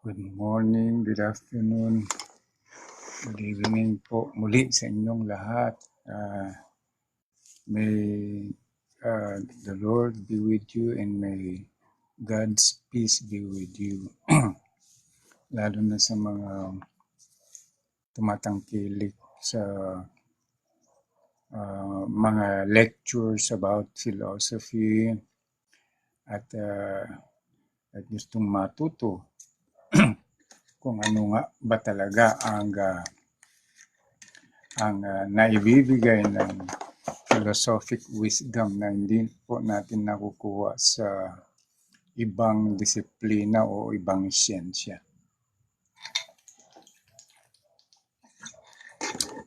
Good morning, good afternoon, good evening po muli sa inyong lahat. May the Lord be with you and may God's peace be with you. Lalo na sa mga tumatangkilik sa mga lectures about philosophy at gustong matuto kung ano nga ba talaga ang naibibigay ng philosophic wisdom na hindi po natin nakukuha sa ibang disiplina o ibang siyensya.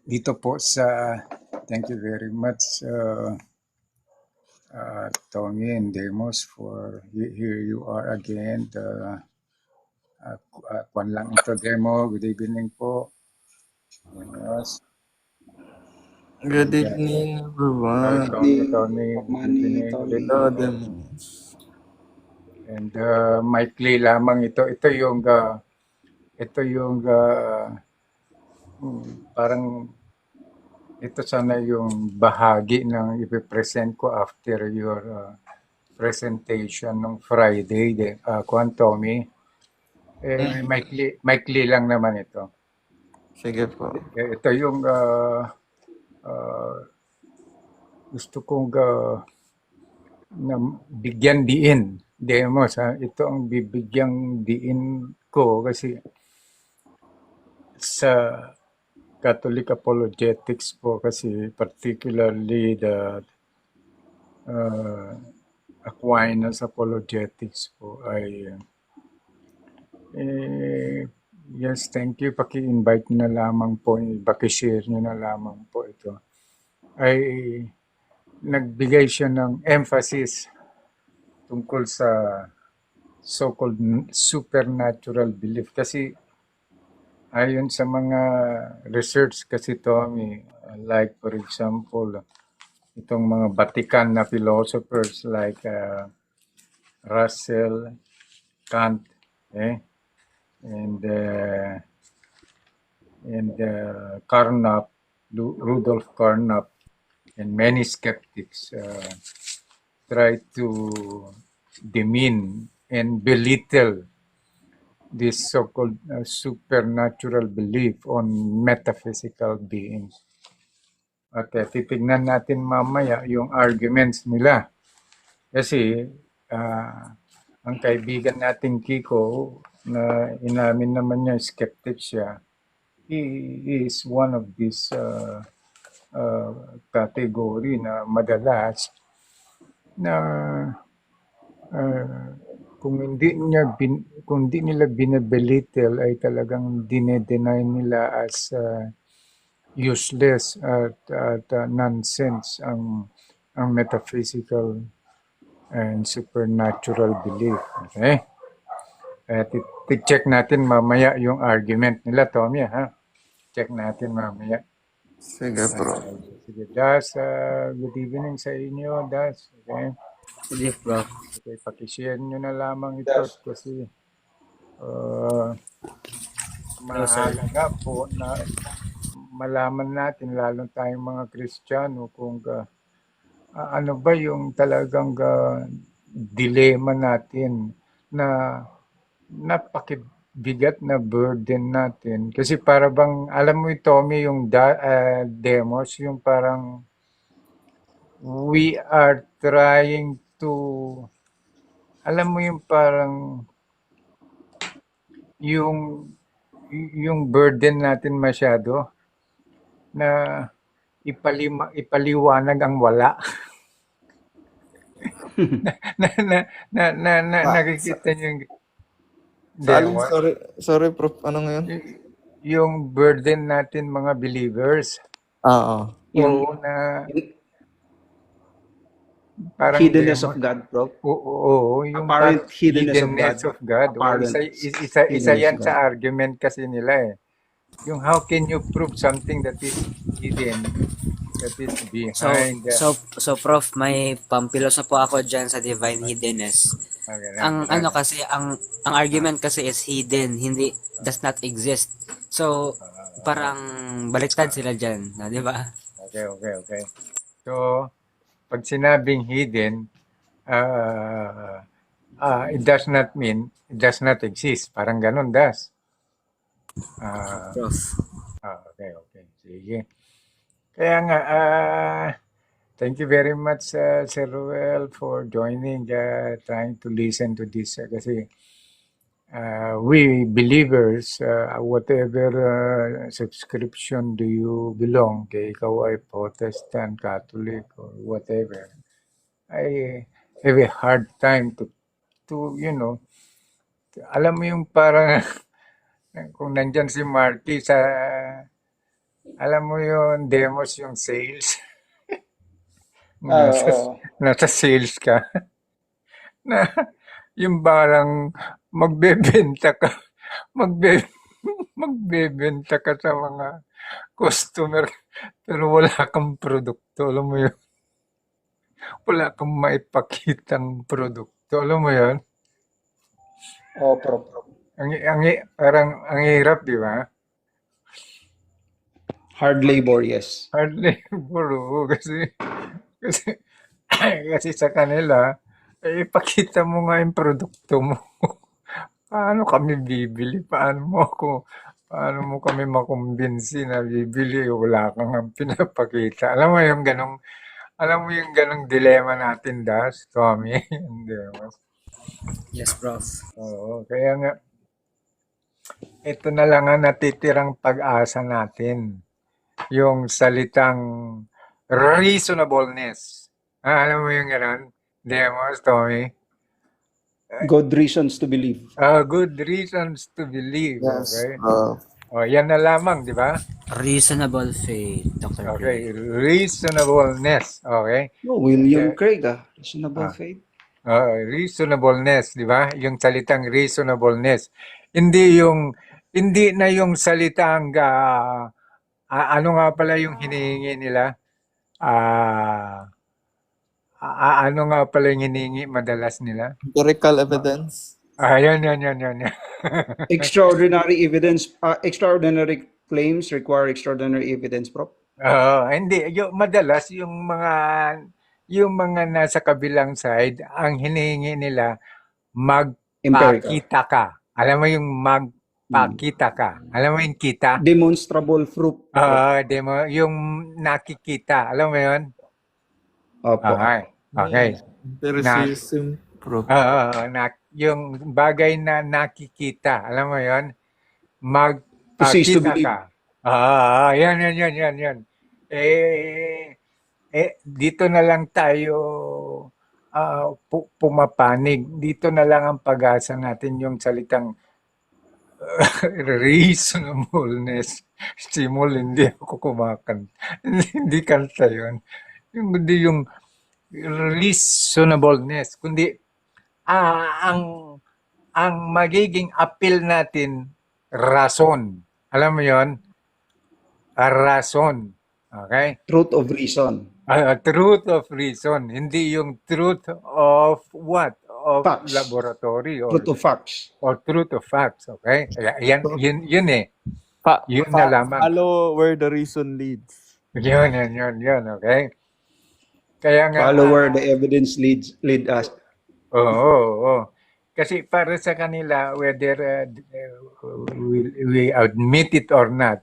Dito po sa, thank you very much Tony and Demos for here you are again. Kwan lang ito Demo, good evening po. Yes. Good evening, everyone. Tony, good evening. Hello, Demos. And maikli lamang ito. Ito yung parang ito sana yung bahagi ng ipipresent ko after your presentation ng Friday. Kwan Tommy, maikli lang naman ito. Sige po. Ito yung gusto kong na bigyan diin. Demos, ito ang bibigyang diin ko kasi sa Catholic apologetics po kasi particularly the Aquinas apologetics po ay yes, thank you. Paki-invite na lamang po, paki-share nyo na lamang po ito. Ay nagbigay siya ng emphasis tungkol sa so-called supernatural belief kasi ayon sa mga research kasi Tommy, like for example, itong mga Vatican na philosophers like Russell, Kant, and Carnap, Rudolf Carnap, and many skeptics try to demean and belittle this so-called supernatural belief on metaphysical beings. At titignan natin mamaya yung arguments nila. Kasi ang kaibigan nating Kiko na inamin naman niya, skeptic siya, he is one of these category na madalas na kung hindi nila binebelittle ay talagang dinedeny nila as useless at nonsense ang metaphysical and supernatural belief. Okay? Check natin mamaya yung argument nila, Tommy, ha? Check natin mamaya. Sige, bro. Sige, Das, good evening sa inyo, Das. Okay? Sige, bro. Okay, pakishare nyo na lamang ito kasi mahalaga po na malaman natin, lalo tayong mga Kristiyano, kung ano ba yung talagang dilema natin na napakibigat na burden natin. Kasi para bang, alam mo Tommy, yung demos, yung parang we are trying to, alam mo yung parang yung burden natin masyado na ipaliwanag ang wala. Nakikita niyo yung Sorry, Prof. Ano ngayon? yung burden natin mga believers. Oo. Yung na parang hiddenness of God, Prof. Oo, yung apparent hiddenness of God. Isa yan sa argument kasi nila eh. Yung how can you prove something that is hidden? that is So, behind the... Prof, may pampiloso po ako dyan sa divine hiddenness. Okay Ang lang. ano kasi, ang argument kasi is hidden, hindi, does not exist. So, parang baliktad sila dyan, di ba? Okay. So, pag sinabing hidden, it does not mean it does not exist. Parang ganun, das. Prof. Okay. Sige. Kaya nga, thank you very much, Sir Ruel, for joining, trying to listen to this. Kasi we believers, whatever subscription do you belong, kay ikaw ay Protestant, Catholic, or whatever, I have a hard time to alam mo yung parang kung nandyan si Marky sa, alam mo yung demos, yung sales, nasa sales ka, na yung parang magbebenta ka, magbebenta ka sa mga customer, pero wala kang produkto, alam mo yun? Wala kang maipakitang produkto, alam mo yun? Prof. Parang ang hirap, di ba? Hard labor, yes. Hard labor, oo, kasi kasi sa kanila, ipakita mo nga yung produkto mo. Paano kami bibili? Paano mo kami makumbinsi na bibili? Wala kang ang pinapakita. Alam mo yung ganong dilema natin, Das, Tommy. Hindi, mas. Yes, Prof. Oo, kaya nga, ito na lang ang natitirang pag-asa natin. Yung salitang reasonableness. Alam mo yung gano'n? Demos, Tommy? Good reasons to believe. Good reasons to believe. Yes, Okay? Prof. Yan na lamang, di ba? Reasonable faith, Dr. Okay, Gray. reasonableness. Okay? No, William Yeah. Craig, reasonable faith. Reasonableness, di ba? Yung salitang reasonableness. Hindi na yung salitang, ano nga pala yung hinihingi nila? Ano nga pala yung hinihingi madalas nila? Empirical evidence. Yan. Extraordinary evidence, extraordinary claims require extraordinary evidence, Prof. Hindi. Madalas, yung mga nasa kabilang side, ang hinihingi nila, magpakita ka. Alam mo yung magpakita ka. Alam mo yung kita? Demonstrable proof. Yung nakikita. Alam mo yun? Opo. Okay. Empiricism, Prof. Yung bagay na nakikita. Alam mo yun? To cease to Magpakita believe. ka. Yan. Dito na lang tayo pumapanig. Dito na lang ang pag-asa natin yung salitang reasonableness. Simul, hindi ako kumakanta. Hindi kanta yun. Hindi yung reasonableness. Kundi ang magiging appeal natin, rason. Alam mo yon? Rason. Okay? Truth of reason. Truth of reason. Hindi yung truth of what? Of Facts. laboratory or Truth of facts. truth of facts. Okay? Yun eh. Yun na lamang. Follow where the reason leads. Yun. Okay? Kaya nga, Follow where the evidence lead us. Oo. Kasi para sa kanila, whether we admit it or not,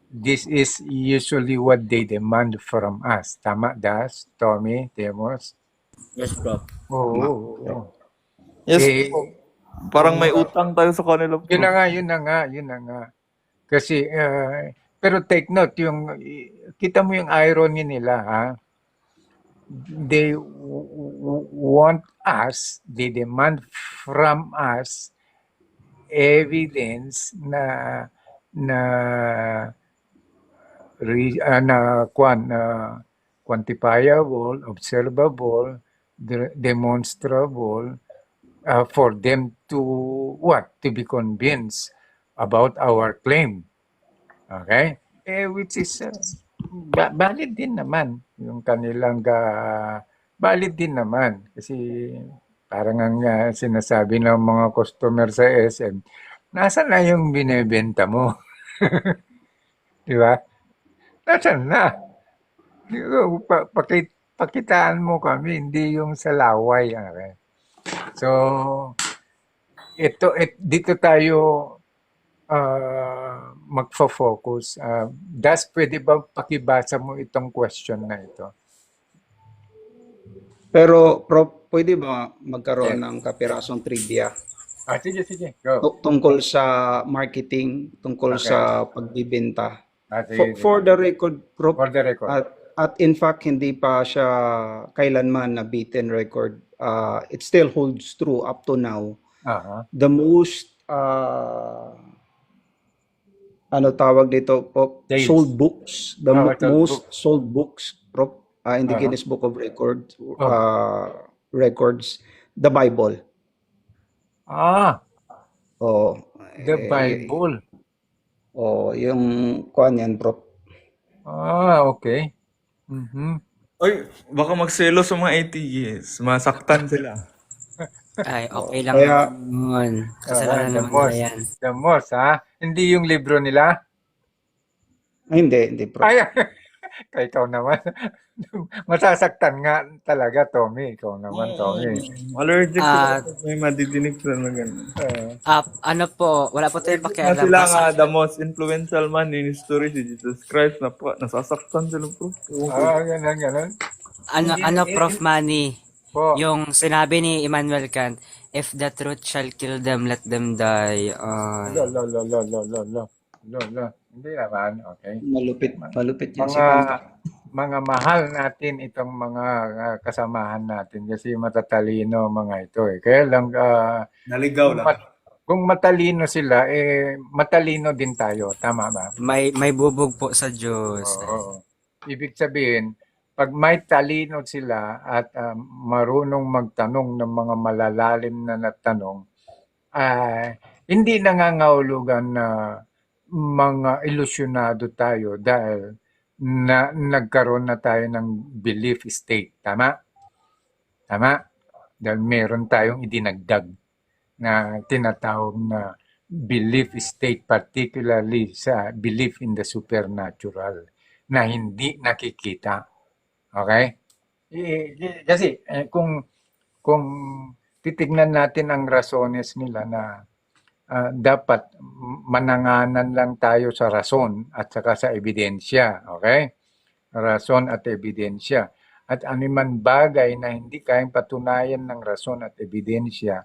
this is usually what they demand from us. Tama, Das, Tommy, Demos? Yes, Prof. Oo. Yes, Eh, Prof. Parang may utang tayo sa kanila, Prof. Yun na nga. Kasi, pero take note, kita mo yung irony nila, ha? They they demand from us evidence na quantifiable, observable, demonstrable, for them to be convinced about our claim. Okay? Which is valid din naman yung kanilang valid din naman kasi parang ang sinasabi ng mga customer sa SM, nasaan na yung binebenta mo? Di ba? Nasaan na? Di ko, pakitaan mo kami, hindi yung sa laway. Okay? So, dito tayo magfo-focus. Das, pwede ba pakibasa mo itong question na ito? Pero, Prof, pwede ba magkaroon Yes. ng kapirasong trivia Sige. Go. tungkol sa marketing, tungkol Okay. sa pagbibenta? Sige. For the record, Prof, For the record. at in fact, hindi pa siya kailanman na beaten record. It still holds true up to now. Aha. The most, ano tawag dito po, Sales. sold books, the Sold most books. sold books, Prof, in the Uh-huh. Guinness Book of Records, the Bible. Oh, The Bible. yung kuan yan, Prof. Okay. Mhm. Oy, baka magselo sa mga ATS. Masaktan sila. Ay, okay lang Kaya- yun. Kasalanan The naman nila most. yan. The most, ha? Hindi yung libro nila? Ay, hindi, Prof. Ay, kaya ikaw naman. Masasaktan nga talaga, Tommy. Ikaw naman, Tommy. Allergic Ah. sila. May madidinig sila na gano'n. Ano po, wala po tayong Na pakialam. sila Basta- nga, the most influential man in history, si Jesus Christ, na po, nasasaktan sila po. Ganun. Prof Manny, Po. yung sinabi ni Immanuel Kant, if the truth shall kill them, let them die. Lo. Hindi naman, okay. Malupit yan si Kant. Mga mahal natin itong mga kasamahan natin kasi matatalino mga ito eh. Kaya lang Naligaw lang. kung matalino sila matalino din tayo, tama ba? May bubog po sa Diyos. Oo. Ibig sabihin, pag may talino sila at marunong magtanong ng mga malalalim na tanong, hindi nangangahulugan na mga ilusyonado tayo dahil nagkaroon na tayo ng belief state. Tama? Dahil meron tayong idinagdag na tinatawag na belief state, particularly sa belief in the supernatural na hindi nakikita. Okay? Kasi kung titignan natin ang rasones nila na dapat mananganan lang tayo sa rason at saka sa ebidensya. Okay? Rason at ebidensya. At anuman bagay na hindi kayang patunayan ng rason at ebidensya,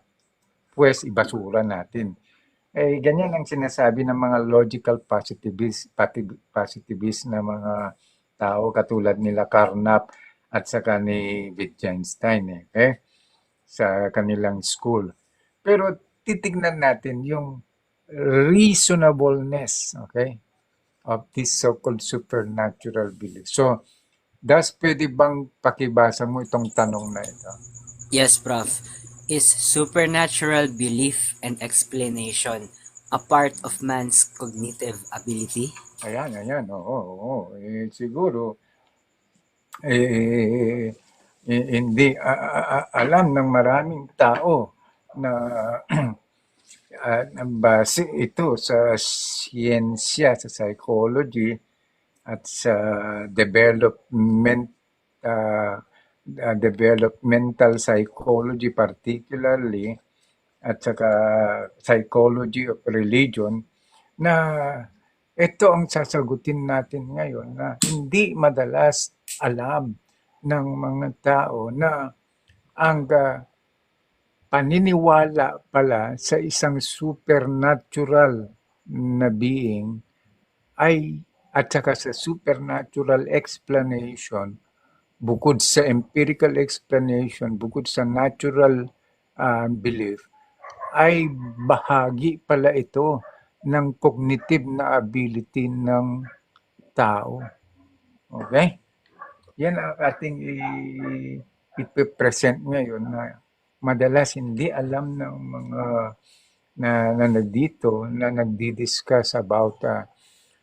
pues ibasura natin. Ganyan ang sinasabi ng mga logical positivist na mga tao katulad nila Carnap at saka ni Wittgenstein sa kanilang school. Pero titignan natin yung reasonableness, of this so-called supernatural belief. So, pwede bang pakibasa mo itong tanong na ito? Yes, Prof. Is supernatural belief and explanation a part of man's cognitive ability? Ayan, oo. Siguro, hindi alam ng maraming tao na base ito sa siyensya, sa psychology at sa developmental psychology particularly at saka psychology of religion na ito ang sasagutin natin ngayon na hindi madalas alam ng mga tao na ang paniniwala pala sa isang supernatural na being ay at saka sa supernatural explanation bukod sa empirical explanation, bukod sa natural belief, ay bahagi pala ito ng cognitive na ability ng tao. Okay? Yan ang ating ipipresent ngayon na madalas hindi alam ng mga na nandito na nagdi-discuss about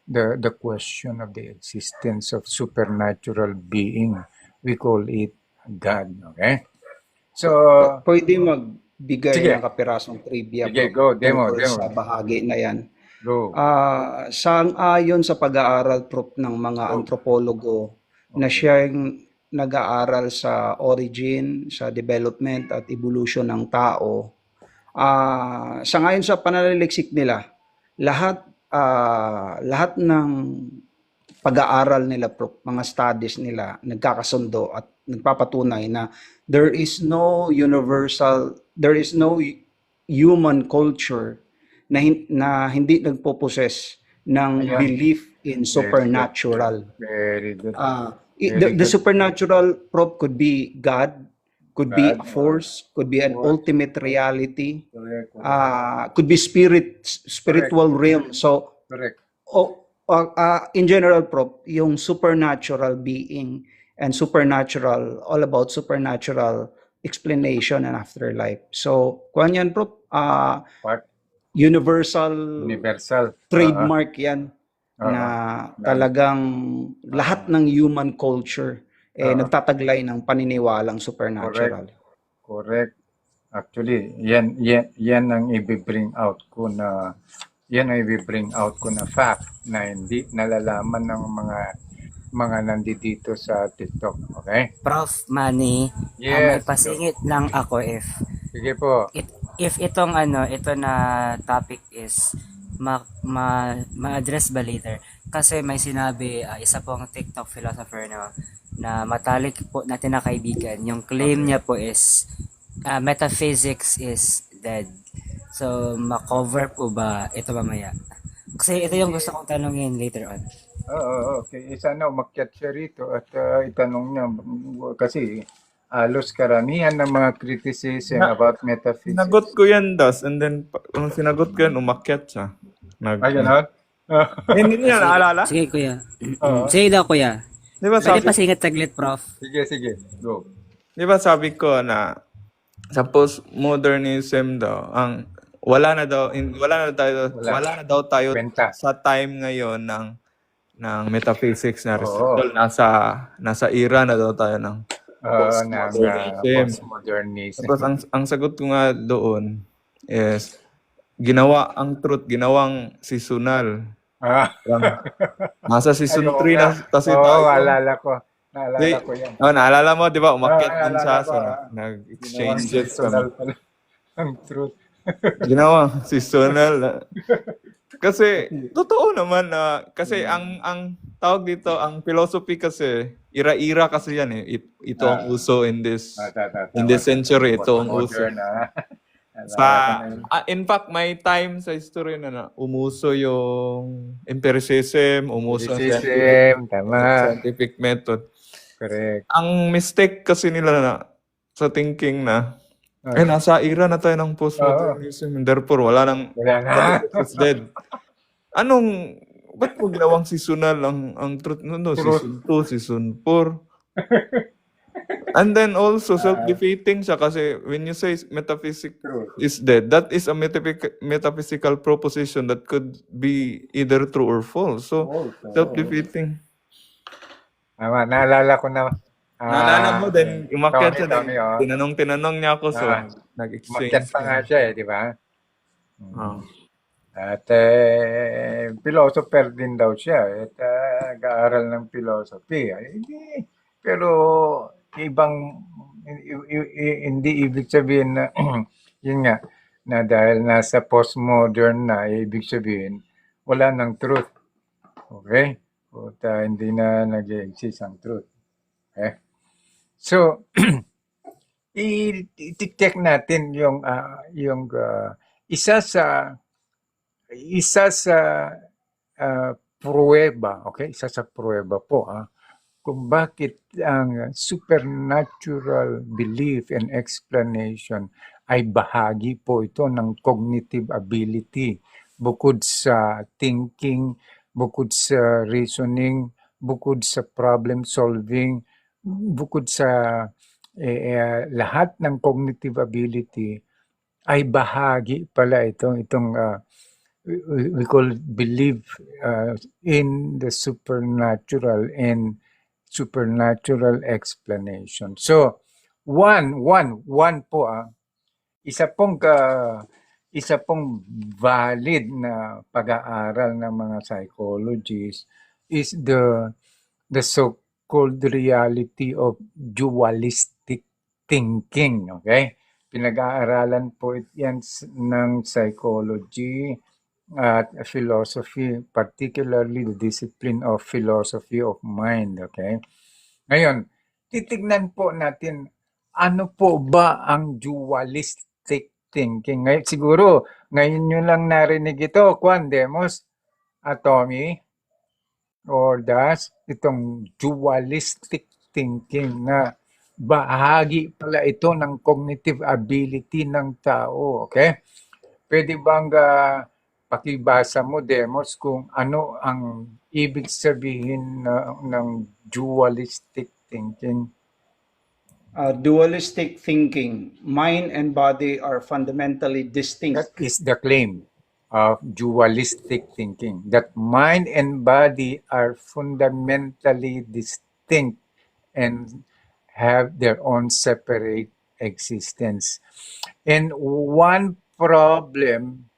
the question of the existence of supernatural being. We call it God. Okay? So, Pwede magbigay sige, ng kapirasong trivia, sige, Prof, go, demo, tungkol demo, sa bahagi na yan. go, Sang-ayon sa pag-aaral, Prof, ng mga go. antropologo na Okay. siyang nag-aaral sa origin, sa development at evolution ng tao, sangayon sa pananaliksik nila, lahat ng pag-aaral nila, Prof, mga studies nila, nagkakasundo at nagpapatunay na there is no human culture na hindi nagpo-possess ng Ayan. belief in Very good. supernatural. Very good. The Very good. supernatural, Prof, could be God, could be a God, force, could be an force. ultimate reality, Correct, correct, could be spiritual realm. So, correct. in general, Prof, yung supernatural being and supernatural, all about supernatural explanation and afterlife. So, kuan yan, Prof, What? universal Universal. trademark yan na talagang lahat ng human culture nagtataglay ng paniniwalang supernatural. Correct. Actually, yan ang i-bring out ko na fact na hindi nalalaman ng mga nandito sa TikTok. Okay? Prof. Manny, may Yes. pasingit lang ako Sige po. if ito na topic is ma-address ba later? Kasi may sinabi, isa pong TikTok philosopher na matalik po natin na kaibigan, yung claim niya po is metaphysics is dead. So, ma-cover po ba ito mamaya? Kasi ito yung gusto kong tanungin later on. Okay. Sana umakyat siya rito at itanong niya kasi halos karamihan ng mga criticism about metaphysics. Sinagot ko yan, Das. And then, nung sinagot ko yan, umakyat siya. Ganon? Hindi niya naalala? Sige, kuya. Sige daw, kuya. Di ba Pwede sabi, pasingit saglit, Prof. Sige. Go. di ba sabi ko na sa postmodernism daw, wala na daw tayo Kwenta. sa time ngayon ng metaphysics na Oo. nasa era na daw tayo ng Postmodernism. Tapos ang sagot ko nga doon is ginawang seasonal. Nasa season 3 na kasi tayo. Naalala ko yan. Naalala mo, di ba? Umakyat din naalala siya. ko, So, nag-exchanges Seasonal kami. pala. Ang truth. Ginawang seasonal. Kasi, totoo naman na, kasi ang tawag dito, ang philosophy kasi, ira-ira kasi yan eh. Ito ang uso in this century. Ito ang uso. In fact, may time sa history na umuso yung empiricism, umuso ang scientific method. Correct. Ang mistake kasi nila sa thinking na nasa era na tayo ng postmodernism. Therefore, wala na. It's dead. Ba't mo ginawang seasonal ang truth? No, season 2, season 4. And then also, self-defeating siya kasi when you say metaphysics is dead, that is a metaphysical proposition that could be either true or false. So, self-defeating. Naalala ko na. Naalala mo din, umakyat siya Tony, din. Tinanong niya ako, so nag-exchange. Umakyat pa nga siya di ba? At philosopher din daw siya. At nag-aaral ng philosophy. Pero hindi ibig sabihin na, yun nga, na dahil nasa postmodern na, ibig sabihin, wala ng truth. Okay? At hindi na nag-exist ang truth. Okay? So, i-check natin yung isa sa pruweba, okay? Isa sa pruweba po, kung bakit ang supernatural belief and explanation ay bahagi po ito ng cognitive ability. Bukod sa thinking, bukod sa reasoning, bukod sa problem solving, bukod sa lahat ng cognitive ability, ay bahagi pala itong we call it believe in the supernatural and supernatural explanation. So, one po isa pong isa pong valid na pag-aaral ng mga psychologists is the so-called reality of dualistic thinking, okay? Pinag-aaralan po yan ng psychology at philosophy, particularly the discipline of philosophy of mind, okay? Ngayon, titignan po natin ano po ba ang dualistic thinking. Ngayon, siguro, ngayon nyo lang narinig ito, Kwan, Demos, Tommy, or Das, itong dualistic thinking na bahagi pala ito ng cognitive ability ng tao, okay? Pwede bang pakibasa mo, Demos, kung ano ang ibig sabihin ng dualistic thinking? Dualistic thinking. Mind and body are fundamentally distinct. That is the claim of dualistic thinking, that mind and body are fundamentally distinct and have their own separate existence. And one problem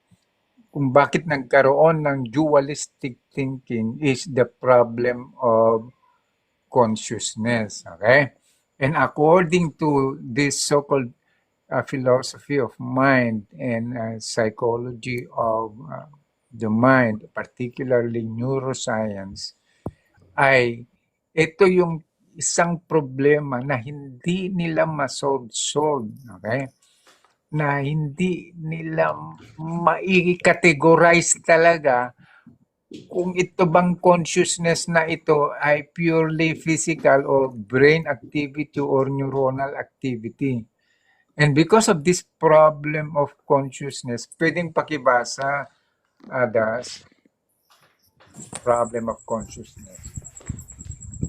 kung bakit nagkaroon ng dualistic thinking is the problem of consciousness. Okay? And according to this so-called philosophy of mind and psychology of the mind, particularly neuroscience, ay ito yung isang problema na hindi nila ma-solve, okay? Na hindi nila mai-categorize talaga kung ito bang consciousness na ito ay purely physical or brain activity or neuronal activity. And because of this problem of consciousness, pwedeng pakibasa, Das, problem of consciousness.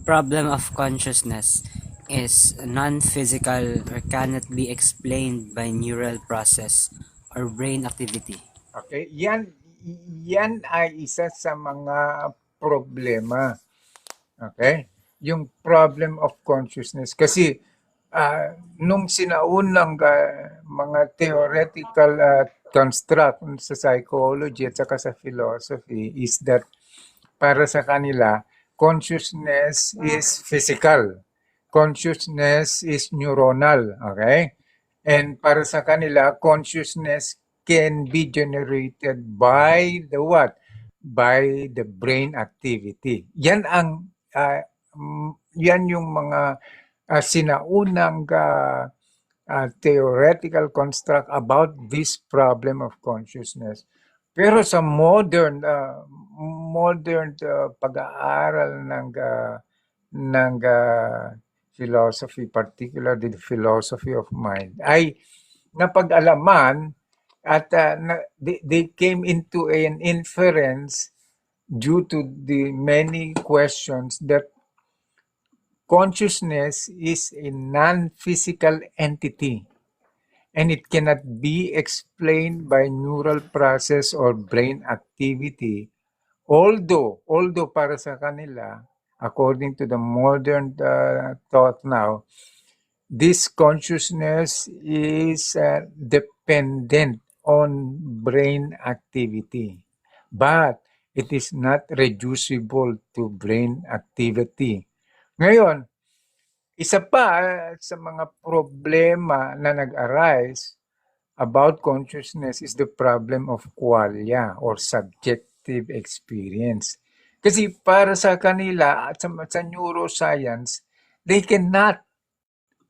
Problem of consciousness is non-physical or cannot be explained by neural process or brain activity. Okay, yan ay isa sa mga problema. Okay? Yung problem of consciousness. Kasi nung sinaunang mga theoretical construct sa psychology at saka sa philosophy is that para sa kanila, consciousness is physical. Consciousness is neuronal. Okay? And para sa kanila, consciousness can be generated by the what? By the brain activity. Yan ang yan yung mga sinaunang theoretical construct about this problem of consciousness. Pero sa modern pag-aaral ng philosophy, particularly the philosophy of mind, ay napag-alaman at they came into an inference due to the many questions that consciousness is a non-physical entity and it cannot be explained by neural process or brain activity. Although para sa kanila, according to the modern thought now, this consciousness is dependent on brain activity, but it is not reducible to brain activity. Ngayon, isa pa sa mga problema na nag-arise about consciousness is the problem of qualia or subjective experience. Kasi para sa kanila at sa neuroscience, they cannot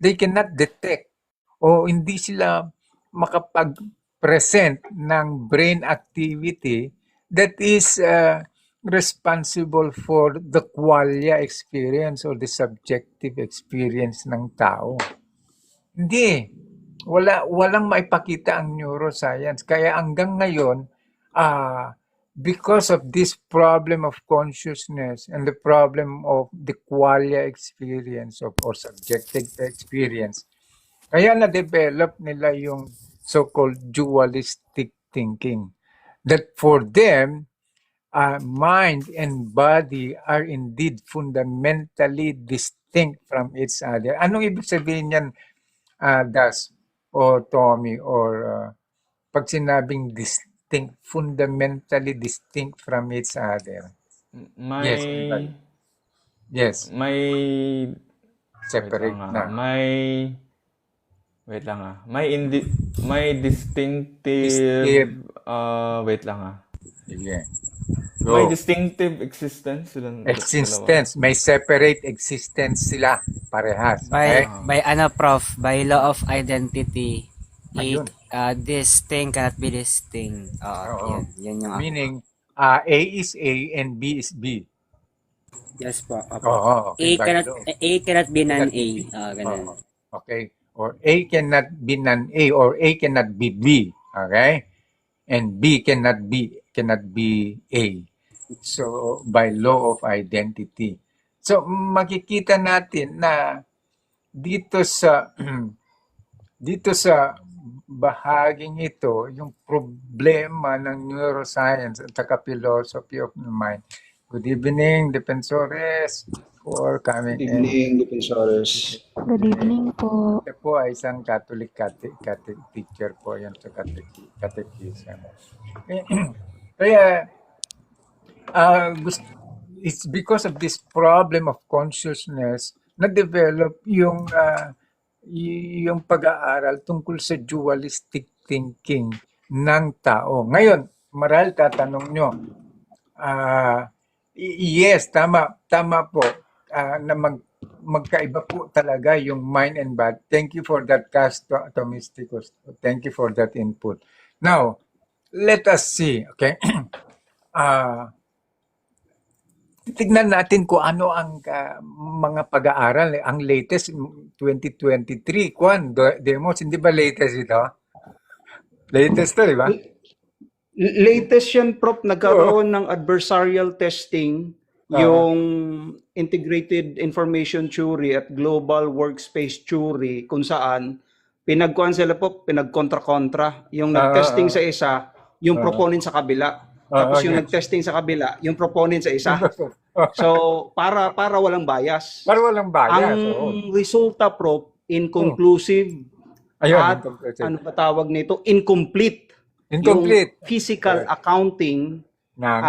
detect o hindi sila makapag-present ng brain activity that is responsible for the qualia experience or the subjective experience ng tao. Hindi. Walang maipakita ang neuroscience. Kaya hanggang ngayon, because of this problem of consciousness and the problem of the qualia experience or subjective experience, kaya na-develop nila yung so-called dualistic thinking. that for them, mind and body are indeed fundamentally distinct from each other. Anong ibig sabihin niyan, Das or Tommy, or pag sinabing distinct, fundamentally distinct from each other? Yes, May yes, may separate na. Wait lang may distinctive Distinctive. wait lang Sige. May Go. distinctive existence silang dalawa. Existence. May separate existence sila. Parehas. Okay? By Prof, by law of identity, Ayun. this thing cannot be this thing. Oo. Yun yung Meaning, A is A and B is B. yes po. Oo. Okay. A cannot be non-A. Ganun. Oo. Okay. Or A cannot be non-A, or A cannot be B. Okay? And B cannot be A. So, by law of identity. So, makikita natin na dito sa dito sa bahaging ito, yung problema ng neuroscience at saka philosophy of the mind. Good evening, Defensores, for coming Good in. evening, Defensores. Good evening po. Ito po ay isang Catholic teacher po yan sa catechism. Kaya, it's because of this problem of consciousness na-develop yung pag-aaral tungkol sa dualistic thinking ng tao. Ngayon, marahil tatanong nyo, yes, tama po, na magkaiba po talaga yung mind and body. Thank you for that, Thomisticus. Thank you for that input. Now, let us see, okay? Tignan natin kung ano ang mga pag-aaral. Ang latest, 2023, Demos, hindi ba latest ito? Latest to, di ba? Latest yan, Prof, nagkaroon ng adversarial testing, yung integrated information theory at global workspace theory, kung saan pinagkuhan sila po, pinagkontra-kontra. Yung nag-testing sa isa, yung proponent sa kabila. Tapos yung nag-testing sa kabila, yung proponent sa isa. So, para walang bias. Para walang bias. Ang resulta, Prof, inconclusive. Ayun, At inconclusive. ano ba tawag nito? Incomplete. Incomplete. Yung physical accounting. Ng,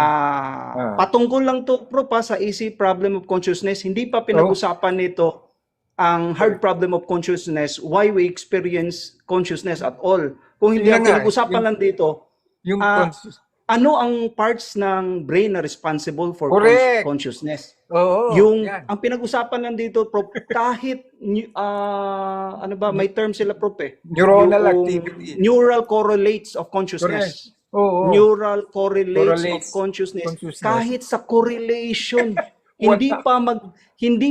Patungkol lang to, Prof, sa easy problem of consciousness. Hindi pa pinag-usapan nito ang hard problem of consciousness, why we experience consciousness at all. Kung hindi ang pinag-usapan lang dito, yung ano ang parts ng brain na responsible for consciousness? Oo, ang pinag-usapan lang dito, Prof, kahit ano ba, may term sila, Prof, neuronal yung activity. Neural correlates of consciousness. Oo. Neural correlates of consciousness. Kahit sa correlation, hindi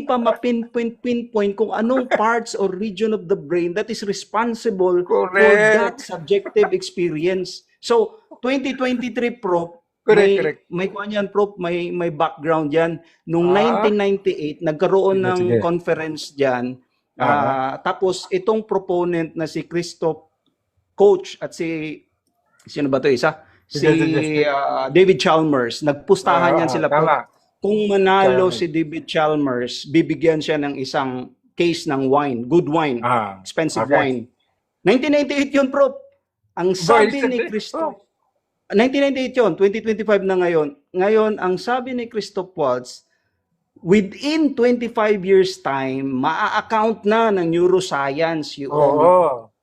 pa ma-pinpoint kung anong parts or region of the brain that is responsible for that subjective experience. So, 2023, Prof, correct. may kuan yan, Prof, may background yan. Noong 1998, nagkaroon ng conference diyan. Tapos itong proponent na si Christoph Koch at sino ba to isa? Si David Chalmers. Nagpustahan yan sila, Prof. Kung manalo si David Chalmers, bibigyan siya ng isang case ng wine, good wine, expensive wine. 1998 yun, Prof. Ang sabi ni Christoph, 1998 yun, 2025 na ngayon. Ngayon, ang sabi ni Christoph Waltz, within 25 years time, maa-account na ng neuroscience yun.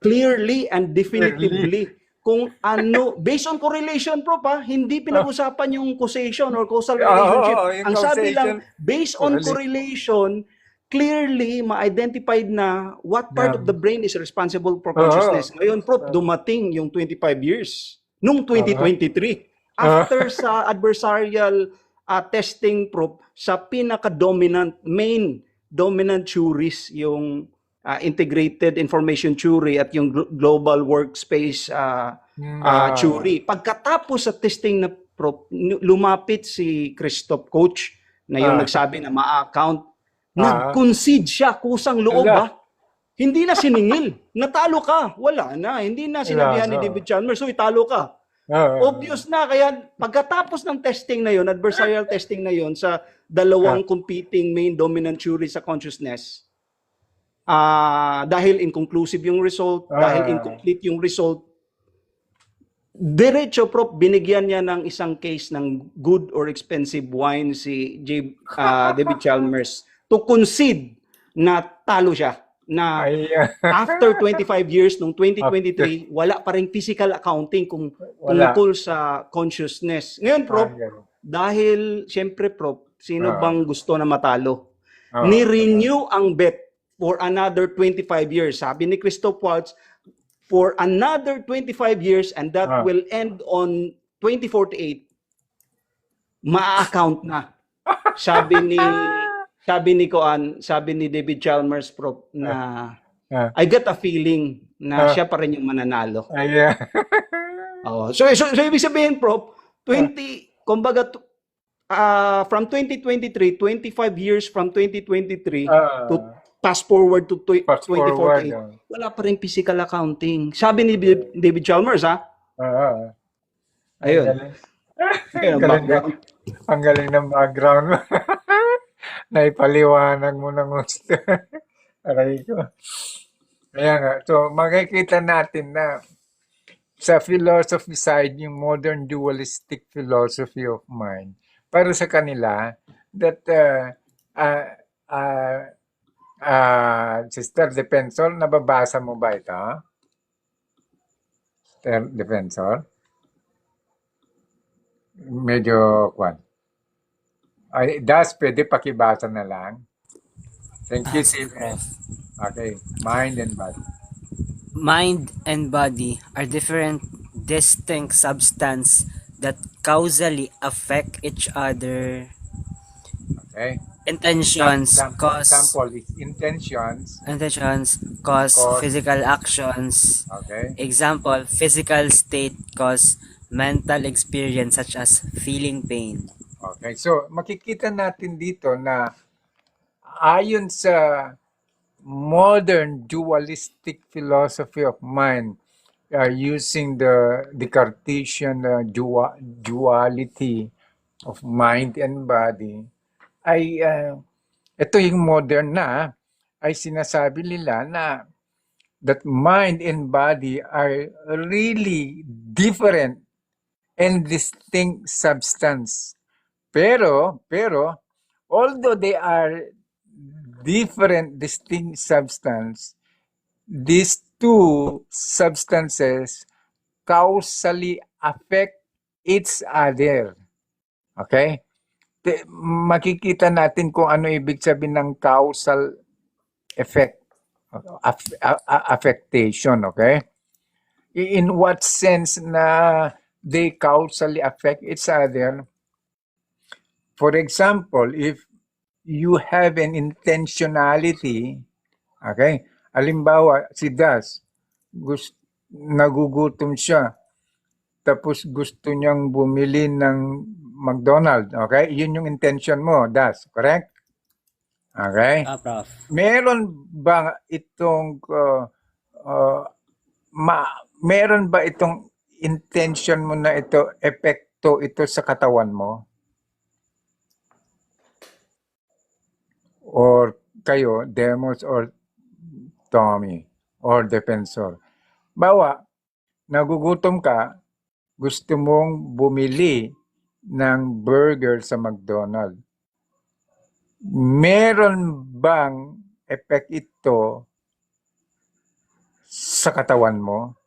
Clearly and definitively. Kung ano, based on correlation, Prof, hindi pinag-usapan yung causation or causal relationship. Ang sabi lang, based on correlation, clearly ma-identified na what part of the brain is responsible for consciousness. Ngayon, Prof, dumating yung 25 years. Nung 2023, after sa adversarial testing, Prof, sa pinaka-dominant, main dominant theories, yung integrated information theory at yung global workspace theory. Pagkatapos sa testing na, Prof, lumapit si Christoph Koch na yung nagsabi na ma-account, nag-concede siya, kusang loob Hindi na siningil. Natalo ka. Wala na. Hindi na sinabihan ni David Chalmers, so italo ka. Obvious na, kaya pagkatapos ng testing na yon, adversarial testing na yon sa dalawang competing main dominant theory sa consciousness, dahil inconclusive yung result, dahil incomplete yung result, diretso Prof, binigyan niya ng isang case ng good or expensive wine si David Chalmers to concede na talo siya. Na after 25 years, nung 2023, wala pa rin physical accounting kung tungkol sa consciousness. Ngayon, Prof, dahil, siyempre, Prof, sino bang gusto na matalo? Ni-renew ang bet for another 25 years. Sabi ni Christoph Waltz, for another 25 years, and that will end on 2048, ma-account na. Sabi ni David Chalmers, Prof, na I get a feeling na siya pa rin yung mananalo. So ibig sabihin, Prof, kumbaga, from 2023, 25 years from 2023 to fast forward to 2048, wala pa rin physical accounting. Sabi ni David Chalmers, Ayun. Ang galing ng background. Naipaliwanag mo ng gusto. Aray ko. Kaya nga. So, makikita natin na sa philosophy side, yung modern dualistic philosophy of mind, para sa kanila, that Sister Defensor, nababasa mo ba ito? Sister Defensor? Medyo kwan. Pwede pakibasa na lang. Thank you, Sister. Okay. Mind and body. Mind and body are different, distinct substance that causally affect each other. Okay. Intentions Example is intentions. cause physical actions. Okay. Example, physical state cause mental experience such as feeling pain. Okay. So, makikita natin dito na ayon sa modern dualistic philosophy of mind, using the Cartesian duality of mind and body, ay ito yung modern na, ay sinasabi nila na that mind and body are really different and distinct substance. Pero, although they are different, distinct substance, these two substances causally affect each other. Okay? Makikita natin kung ano ibig sabihin ng causal effect, affectation, okay? In what sense na they causally affect each other? For example, if you have an intentionality, okay? Halimbawa, si Das, nagugutom siya, tapos gusto niyang bumili ng McDonald's, okay? Yun yung intention mo, Das, correct? Okay? Prof. Meron ba itong meron ba itong intention mo na ito, epekto ito sa katawan mo? Or kayo, Demos or Tommy or Defensor. Bawa, nagugutom ka, gusto mong bumili ng burger sa McDonald's. Meron bang effect ito sa katawan mo?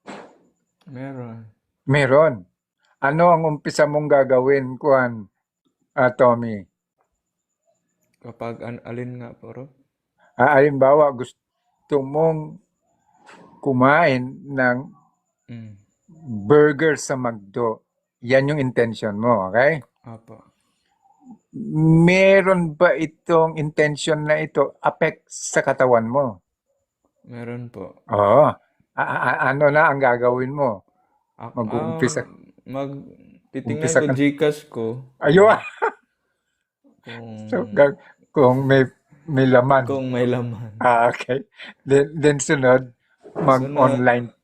Meron. Meron. Ano ang umpisa mong gagawin, Tommy? Kapag alin nga, Prof? Halimbawa, gusto mong kumain ng burger sa McDo. Yan yung intention mo, okay? Apo. Meron ba itong intention na ito affect sa katawan mo? Meron po. Oo. Ano na ang gagawin mo? Mag-uumpisa. Titingnan Umpisa ko ka- Gcash ko Ayun. kung, So, kung may laman. kung may laman. Okay. Then sunod, mag-online.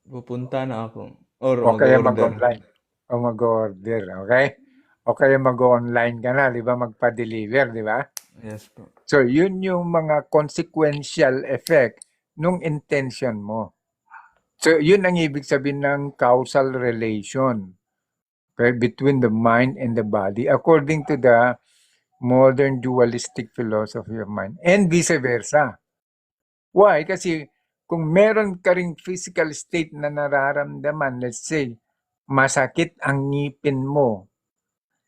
Pupunta na ako. Or O kaya mag-order. mag-online. O mag-order, okay? O kaya mag-online ka na, di ba? Magpa-deliver, di ba? Yes po. So, yun yung mga consequential effect nung intention mo. So, yun ang ibig sabihin ng causal relation, okay, between the mind and the body according to the modern dualistic philosophy of mind and vice versa. Why? Kasi kung meron ka ring physical state na nararamdaman, let's say, masakit ang ngipin mo,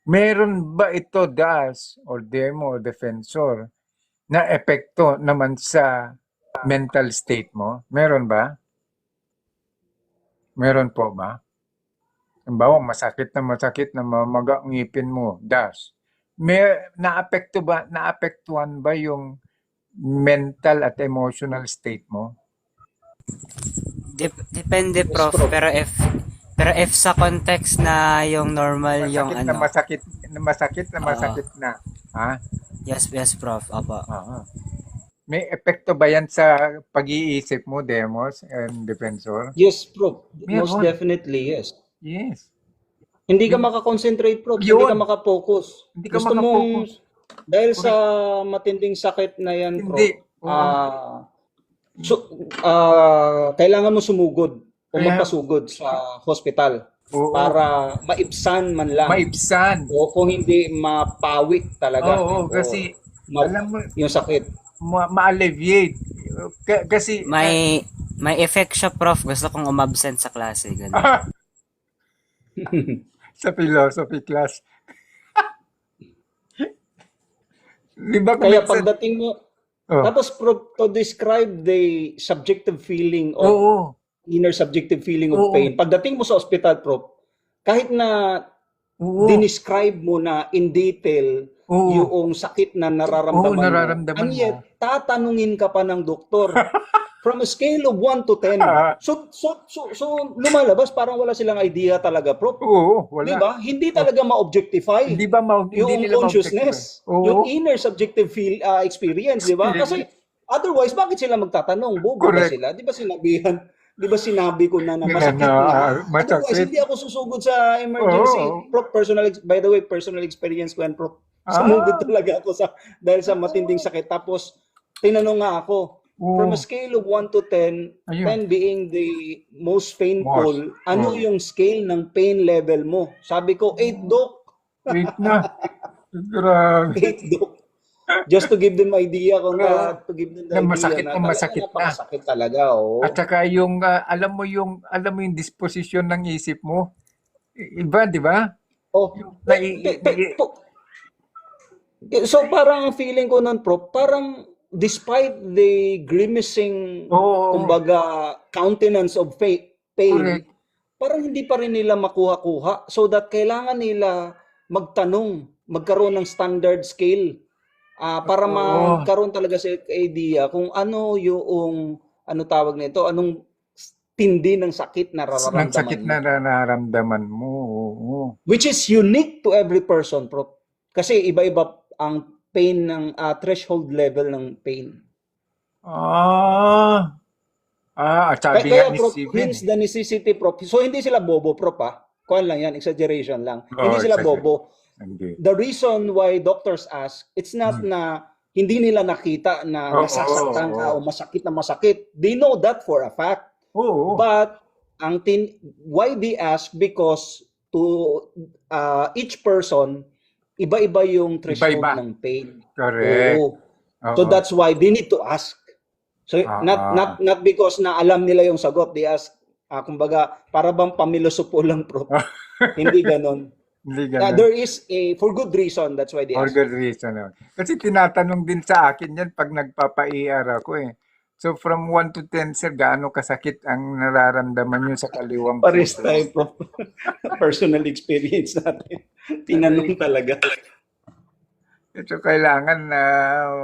meron ba ito das or demo or defensor na epekto naman sa mental state mo? Meron ba? Meron po ba? Halimbawa, masakit na mamaga ang ngipin mo, das. May naapektuhan ba yung mental at emotional state mo? Depende, Prof. Pero if sa context na yung normal yung Masakit na Oo. masakit na. Ha? yes, Prof. Opo. Aha. May epekto ba yan sa pag-iisip mo, Demos and Defensor? Yes, Prof. Meron. Most definitely, yes. Yes. Hindi ka makakonsentrate, Prof. Hindi Yun. ka makapokus. Hindi ka Gusto makapokus. mong, dahil sa matinding sakit na yan, Prof, Hindi. Oo. kailangan mo sumugod o Kaya- magpasugod sa hospital Oo. para maibsan man lang. Maibsan. O kung hindi, mapawi talaga. Oo, O kasi alam mo, yung sakit. ma-alleviate. Kasi May effect siya, Prof. Gusto kong umabsent sa klase. Ganun. sa philosophy class. Di ba kung Kaya minsan- pagdating mo, Oh. tapos Prof, to describe the subjective feeling of Oo. inner subjective feeling of Oo. pain. Pagdating mo sa ospital, Prof, kahit na Oo. dinescribe mo na in detail Oo. yung sakit na nararamdaman Oo, nararamdaman mo, and yet, mo. tatanungin ka pa ng doktor from a scale of 1 to 10. So lumalabas parang wala silang idea talaga, Prof. Oo, wala. Di ba? Hindi talaga ma-objectify Hindi ba hindi yung nila consciousness, ma-objectify? Oo. yung inner subjective experience, di ba? Kasi otherwise, bakit sila magtatanong? Bobo ba Correct. sila? Di ba sinabi ko na masakit Na, na? masakit. Otherwise, hindi ako susugod sa emergency. Oo. Prof, by the way, personal experience ko yan, Prof. Ah. Sumugod talaga ako dahil sa matinding sakit. Tapos, tinanong nga ako, Oo. from a scale of 1 to 10, Ayun. 10 being the most painful, ano Oo. yung scale ng pain level mo? Sabi ko, 8, Doc. Wait na. Grabe. 8, Doc. Just to give them idea kung Oo. to give them the Na idea masakit na na talaga masakit na. napakasakit talaga, oh. At saka yung alam mo yung disposisyon ng isip mo. Iba, di ba? Oh, so parang ang feeling ko nun, Prof, parang despite the grimacing, Oo. kumbaga, countenance of pain, Correct. parang hindi pa rin nila makuha-kuha. So that kailangan nila magkaroon ng standard scale para Oo. magkaroon talaga sa idea kung ano yung, ano tawag nito, anong tindi ng sakit na Ng sakit nararamdaman na mo. nararamdaman mo. Oo. Which is unique to every person, Prof. Kasi iba-iba ang pain ng threshold level ng pain. At sabi Kaya, nga ni Prof, Steven. hence the necessity, Prof. So, hindi sila bobo, Prof, Kuhan lang yan, exaggeration lang. Oo, Hindi sila exaggerate. bobo. Hindi. The reason why doctors ask, it's not na hindi nila nakita na Oo, nasasaktan ka oo. o masakit na masakit. They know that for a fact. Oo. But why they ask? Because to each person, iba-iba yung threshold Iba-iba. ng pain. Correct. Oo. Oo. So that's why they need to ask. So not because na alam nila yung sagot, they ask kumbaga para bang pamilosopo lang, Prof. Hindi ganon. Hindi ganun. There is for good reason, that's why they For ask. good reason. Kasi tinatanong din sa akin yan pag nagpapa-ER ako eh. So from 1 to 10, sir, gaano kasakit ang nararamdaman nyo sa kaliwang Pares puso? tayo, Prof. Personal experience natin. Tinanong talaga. So kailangan na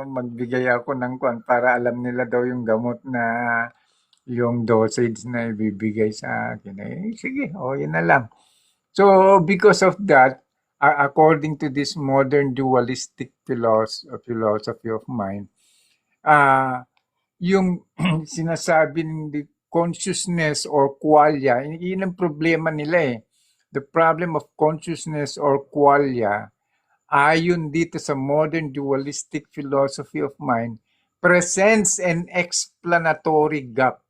magbigay ako ng kwan para alam nila daw yung gamot na yung dosage na ibibigay sa akin. Eh, sige, yun na lang. So because of that, according to this modern dualistic philosophy of mind, yung sinasabi consciousness or qualia, yun ang problema nila eh. The problem of consciousness or qualia, ayon dito sa modern dualistic philosophy of mind, presents an explanatory gap.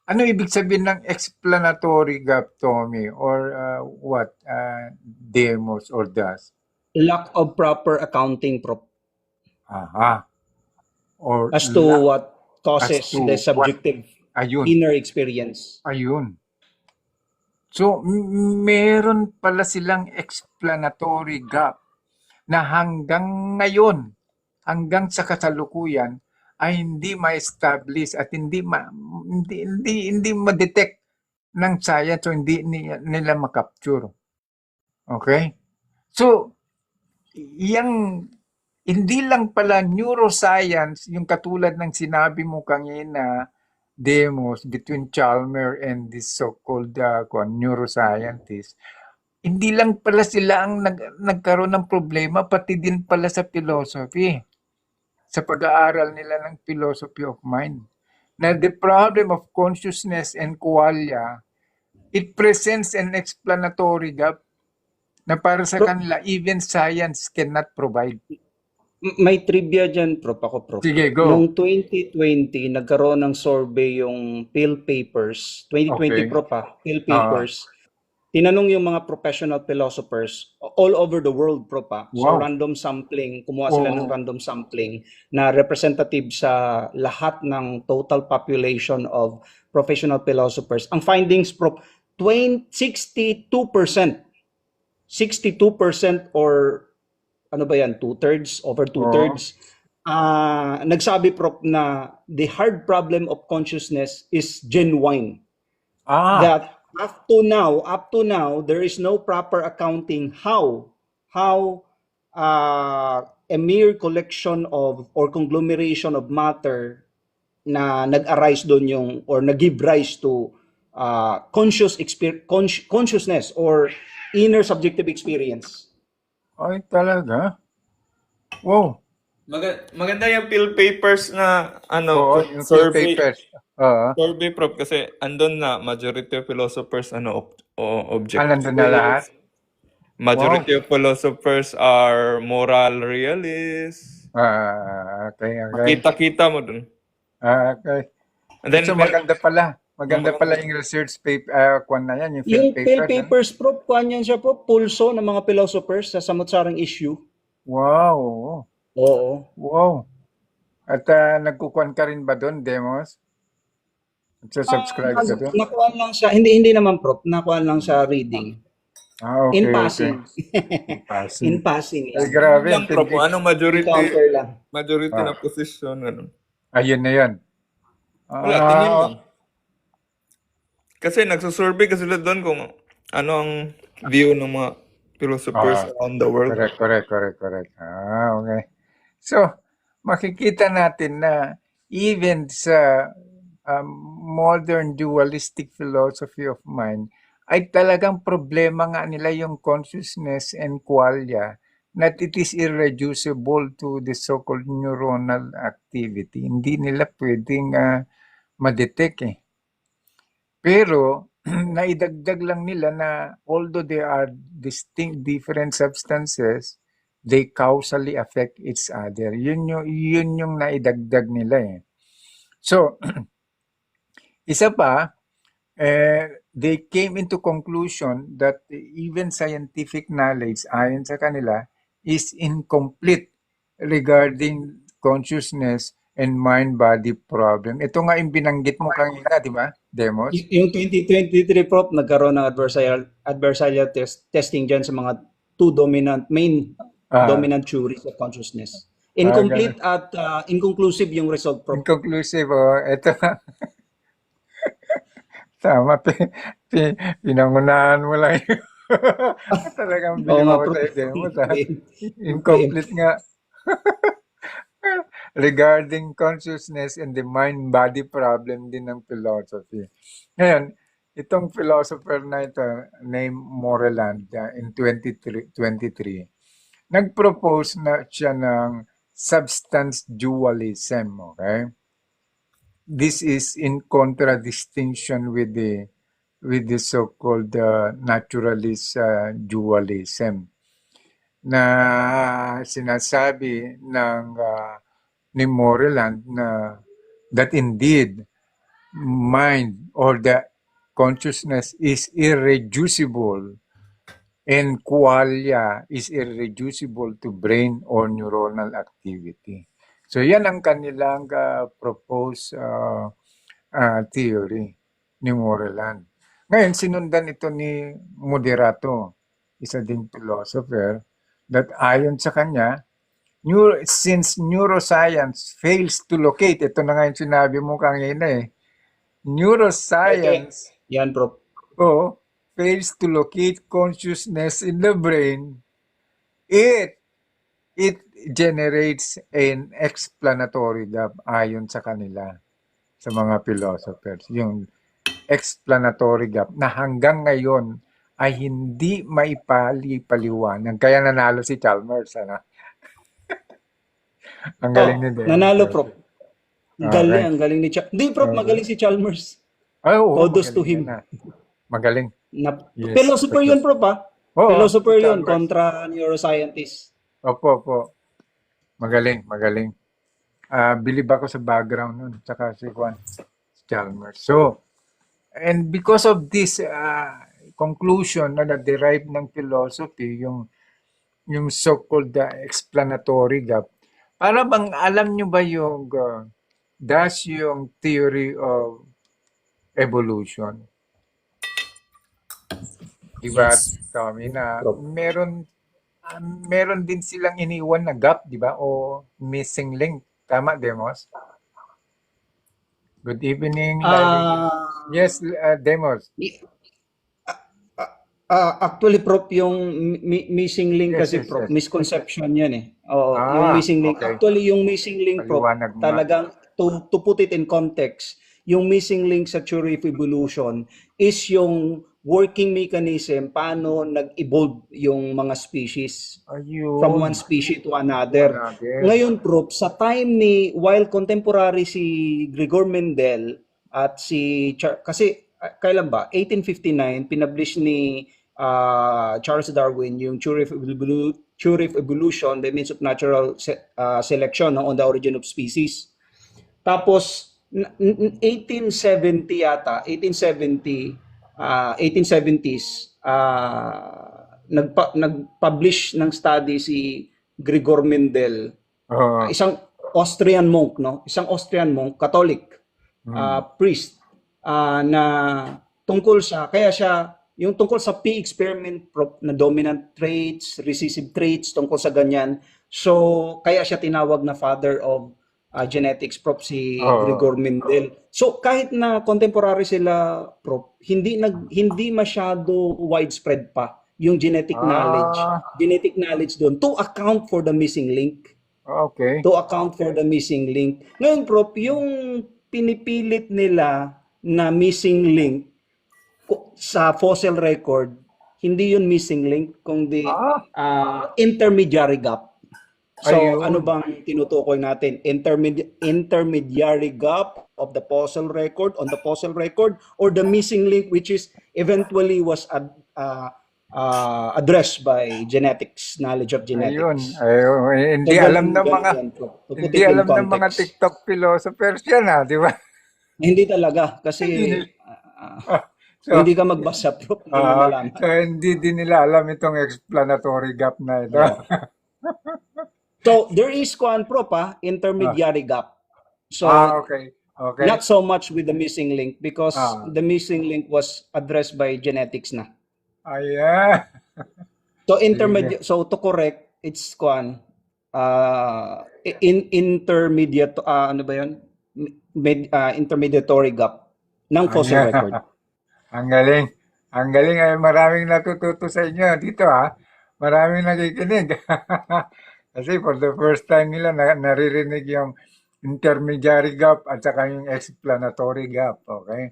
Ano ibig sabihin ng explanatory gap, Tommy? Or what? Demos or das? Lack of proper accounting, Prof. Aha. Or As to what causes as to the subjective ayun. inner experience. Ayun. So, meron pala silang explanatory gap na hanggang ngayon, hanggang sa kasalukuyan, ay hindi ma-establish at hindi ma-detect ng science o hindi nila ma-capture. Okay? So, hindi lang pala neuroscience, yung katulad ng sinabi mo kanina, demos between Chalmers and this so-called neuroscientist, hindi lang pala sila ang nagkaroon ng problema, pati din pala sa philosophy, sa pag-aaral nila ng philosophy of mind. Na the problem of consciousness and qualia, it presents an explanatory gap na para sa kanila, even science cannot provide. May trivia dyan, Prof. Prof. Sige, go. Noong 2020, nagkaroon ng survey yung Peel Papers. 2020, Okay. Prof. Peel Papers. Tinanong yung mga professional philosophers all over the world, Prof. So Wow. random sampling, kumuha sila ng random sampling na representative sa lahat ng total population of professional philosophers. Ang findings, Prof. 62% or ano ba yan, two-thirds, over two-thirds, nagsabi, Prof, na the hard problem of consciousness is genuine. That up to now, there is no proper accounting how a mere collection of or conglomeration of matter na nag-arise doon yung or nag-give rise to consciousness or inner subjective experience. Ay, talaga? Wow. Maganda yung Peel Papers na Oo, yung survey. papers. Survey, Prof, kasi andun na majority of philosophers object. Nandun na lahat? Majority of philosophers are moral realists. Okay. Makita-kita mo dun. Okay. And then, So, maganda pala. Maganda pala yung research paper, kwan na yan, yung Yung field Peel paper. Papers, Prof, kuhan yan siya, Prof, pulso ng mga philosophers sa samot-sarang issue. Wow. Oo. Wow. At nagkukuhan ka rin ba doon, Demos? Subscribe ka doon? Nakuha lang siya, hindi naman, Prof, nakuha lang sa reading. Okay, In passing. Passing. In passing. Ay, grabe. lang, Prof, anong Encounter lang. majority na position, ano. Ayun na yun. Wala, tingin lang. Kasi nagsusurvey kasi sila doon kung ano ang view ng mga philosophers around the world. Correct. Okay. So, makikita natin na even sa modern dualistic philosophy of mind, ay talagang problema nga nila yung consciousness and qualia, that it is irreducible to the so-called neuronal activity. Hindi nila pwedeng ma-detect eh. Pero, naidagdag lang nila na although they are distinct different substances, they causally affect each other. Yun yung naidagdag nila eh. So, isa pa, they came into conclusion that even scientific knowledge, ayon sa kanila, is incomplete regarding consciousness and mind-body problem. Ito nga yung binanggit mo kanina, di ba, Demos? Yung 2023, Prof, nagkaroon ng adversarial testing dyan sa mga two main dominant theories of consciousness. Incomplete at inconclusive yung result, Prof. Inconclusive, ito. Tama, pinangunahan mo lang yun. Talagang bilib ako sa'yo, Demos. Incomplete nga. Regarding consciousness and the mind-body problem din ng philosophy. Ngayon, itong philosopher na ito, named Moreland, in 2023, nag-propose na siya ng substance dualism, okay? this is in contradistinction with the so-called naturalist dualism na sinasabi ng ni Moreland na that indeed mind or the consciousness is irreducible and qualia is irreducible to brain or neuronal activity. So yan ang kanilang proposed theory ni Moreland. Ngayon, sinundan ito ni Moderato, isa ding philosopher, that ayon sa kanya, since neuroscience fails to locate, ito na nga yung sinabi mo kanina neuroscience Yan, Prof. fails to locate consciousness in the brain, it generates an explanatory gap ayon sa kanila, sa mga philosophers. Yung explanatory gap na hanggang ngayon ay hindi maipaliwanag. Kaya nanalo si Chalmers. Ang galing ni Nanalo, Prof. Okay. Ang galing ni Chalmers. Hindi, Prof, magaling si Chalmers. Oo, Kudos to him. Magaling. Yes, philosopher yun, Prof, ha? Oo, Philosopher si yun, Chalmers. kontra neuroscientist. Opo. Magaling. Bilib ako sa background nun, tsaka si Chalmers. So, and because of this conclusion na na-derive ng philosophy, yung so-called explanatory gap, para bang alam nyo ba yung yung theory of evolution? Diba, Yes. Tommy, na meron din silang iniwan na gap, di ba? O missing link. Tama, Demos? Good evening, Larry. Yes, Demos. Actually, Prof, yung missing link Yes, kasi, yes, Prof, yes. misconception yan eh. Oo, yung missing link. Okay. Actually, yung missing link, Prof, Paliwanag mo. talagang, to put it in context, yung missing link sa theory of evolution is yung working mechanism paano nag-evolve yung mga species Ayun. from one species to another. Ngayon, Prof, sa time while contemporary si Gregor Mendel at kasi kailan ba? 1859, pinublish ni Charles Darwin yung Theory of Evolution by means of natural selection on the origin of species. Tapos 1870 yata, 1870s nag-publish ng study si Gregor Mendel, isang Austrian monk, Catholic priest, na tungkol sa P experiment, Prof, na dominant traits, recessive traits, tungkol sa ganyan. So kaya siya tinawag na father of genetics, Prof, si Gregor Mendel. So kahit na contemporary sila, Prof, hindi masyado widespread pa yung genetic knowledge doon to account for the missing link. Okay. Ngayon, Prof, yung pinipilit nila na missing link sa fossil record, hindi yun missing link, kundi intermediary gap. So, Ayun. ano bang tinutukoy natin? Intermediary gap of the fossil record, on the fossil record, or the missing link which is eventually was addressed by knowledge of genetics. Ayun. Hindi So, alam ng mga yan, Prof. To put hindi it in alam ng mga context. TikTok philosophers yan, di ba? Hindi talaga, kasi So, hindi ka magbasa, Prof. Hindi mo malaman. so hindi din nila alam itong explanatory gap na ito. So, there is Prof, intermediary gap. So, Okay. not so much with the missing link because the missing link was addressed by genetics na. Ayan. So, so to correct, it's intermediate, ano ba yun? Intermediatory gap ng fossil record. Ang galing. Ay maraming natututo sa inyo dito Maraming nakikinig. Kasi for the first time nila naririnig yung intermediary gap at saka yung explanatory gap. Okay?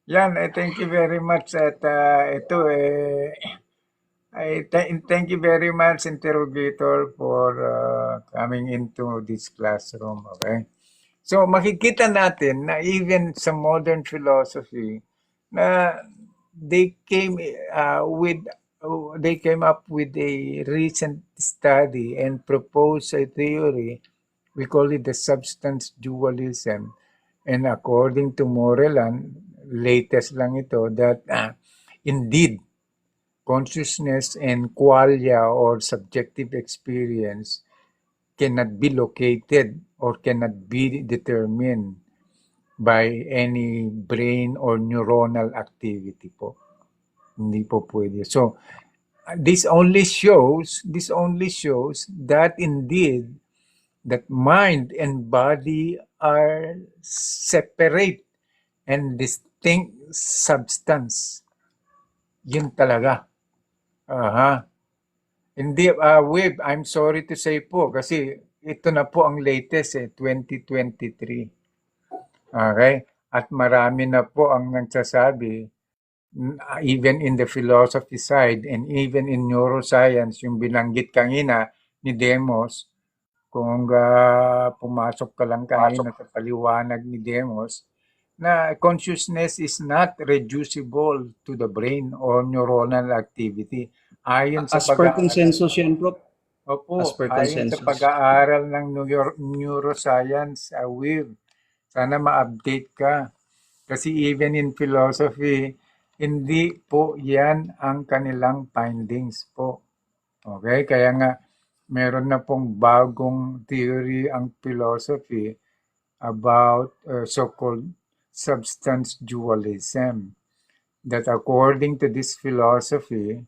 Yan, thank you very much at thank you very much, interrogator, for coming into this classroom. Okay? So makikita natin na even sa modern philosophy na with they came up with a recent study and proposed a theory. We call it the substance dualism. And according to Moreland, latest lang ito, that indeed consciousness and qualia or subjective experience cannot be located or cannot be determined by any brain or neuronal activity po. Hindi po pwede. So, this only shows that indeed that mind and body are separate and distinct substance. Yun talaga. Aha. Hindi, Wib, I'm sorry to say po kasi ito na po ang latest 2023. Okay? At marami na po ang nagsasabi, even in the philosophy side and even in neuroscience, yung binanggit kanina ni Demos, kung pumasok ka lang kanina sa paliwanag ni Demos, na consciousness is not reducible to the brain or neuronal activity. Ayon sa As per consensus yan, Prof. Opo, As per ayon sa consensus. pag-aaral ng neuroscience, Will, sana ma-update ka. Kasi even in philosophy, hindi po yan ang kanilang findings po. Okay? Kaya nga, meron na pong bagong theory ang philosophy about so-called substance dualism. That according to this philosophy,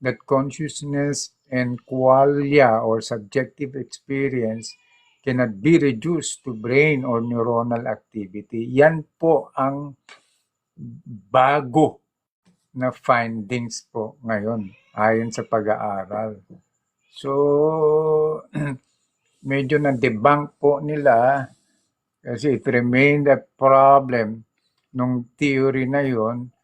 that consciousness and qualia or subjective experience cannot be reduced to brain or neuronal activity. Yan po ang bago na findings po ngayon ayon sa pag-aaral. So, medyo na-debunk po nila kasi it remained a problem nung theory na yon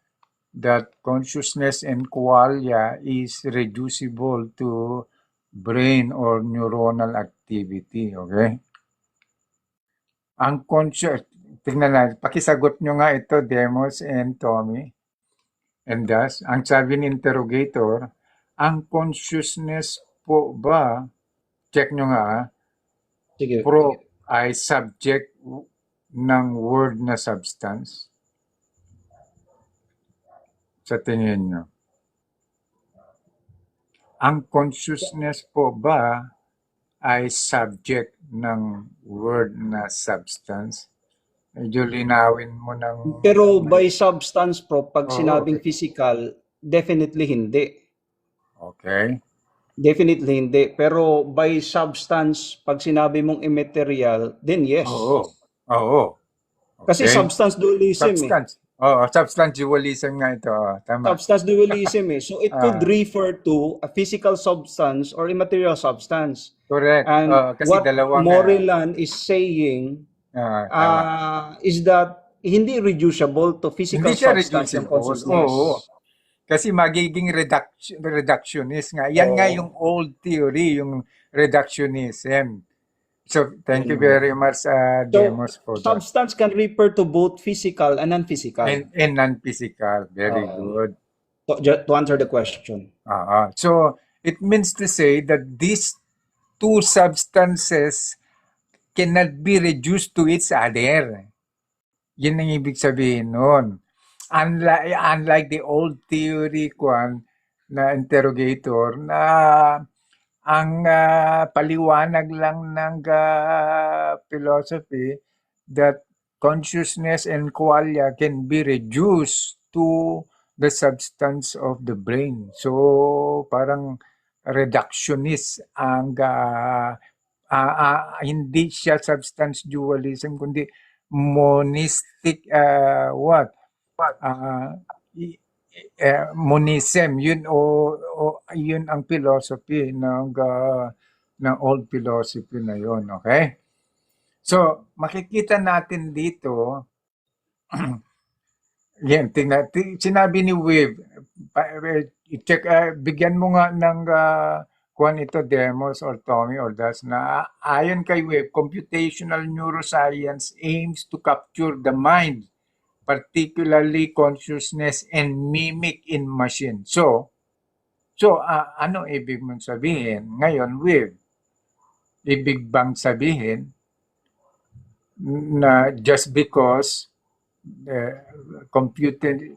that consciousness and qualia is reducible to brain or neuronal activity. Okay? Ang conscious, tingnan natin, pakisagot nyo nga ito, Demos and Tommy. And thus, ang sabi ng interrogator, ang consciousness po ba, check nyo nga, Sige. pro ay subject ng word na substance? Sa tingin nyo. Ang consciousness po ba ay subject ng word na substance? Medyo linawin mo ng... Pero by substance, Prof, pag Oo, sinabing physical, definitely hindi. Okay. Definitely hindi. Pero by substance, pag sinabi mong immaterial, then yes. Oo. Oo. Kasi Okay. substance dualism eh. Substance. Oo, substance dualism nga ito. Tama. Substance dualism eh. So it could refer to a physical substance or immaterial substance. Correct. And Kasi what dalawang... Moreland is saying tama. is that hindi reducible to physical Hindi siya substance ng reducible. consciousness. Oo. Kasi magiging reductionist nga. Yan nga Oo. yung old theory, yung reductionism. So, thank you very much, Demos, for that. Substance can refer to both physical and non-physical. And non-physical. Very good. To answer the question. So, it means to say that these two substances cannot be reduced to each other. Yun ang ibig sabihin nun. Unlike the old theory na interrogator na ang paliwanag lang ng philosophy that consciousness and qualia can be reduced to the substance of the brain. So, parang reductionist ang hindi siya substance dualism kundi monistic monism, yun yun ang philosophy ng old philosophy na yun, okay? So, makikita natin dito yan, sinabi ni Wave, check, bigyan mo nga ng kung ito Demos or Tommy or Das na ayon kay Webb, computational neuroscience aims to capture the mind, particularly consciousness and mimic in machine. So ano ibig mong sabihin? Ngayon, Webb, ibig bang sabihin na just because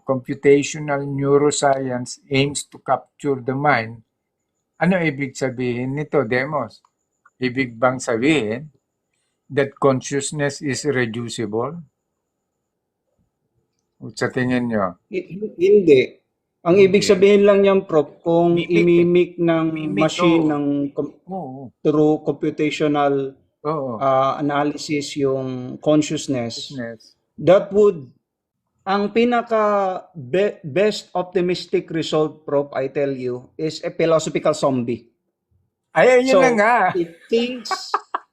computational neuroscience aims to capture the mind, ano ibig sabihin nito, Demos? Ibig bang sabihin that consciousness is reducible? Sa tingin nyo? Hindi. Ang ibig Hindi. sabihin lang niyan, Prof, kung Mimic eh. imimik ng Mimic, machine oo. ng Oo. through computational Oo. analysis yung consciousness, Business. that would, ang pinaka best optimistic result, Prof, I tell you, is a philosophical zombie. Ay, yun So, na nga.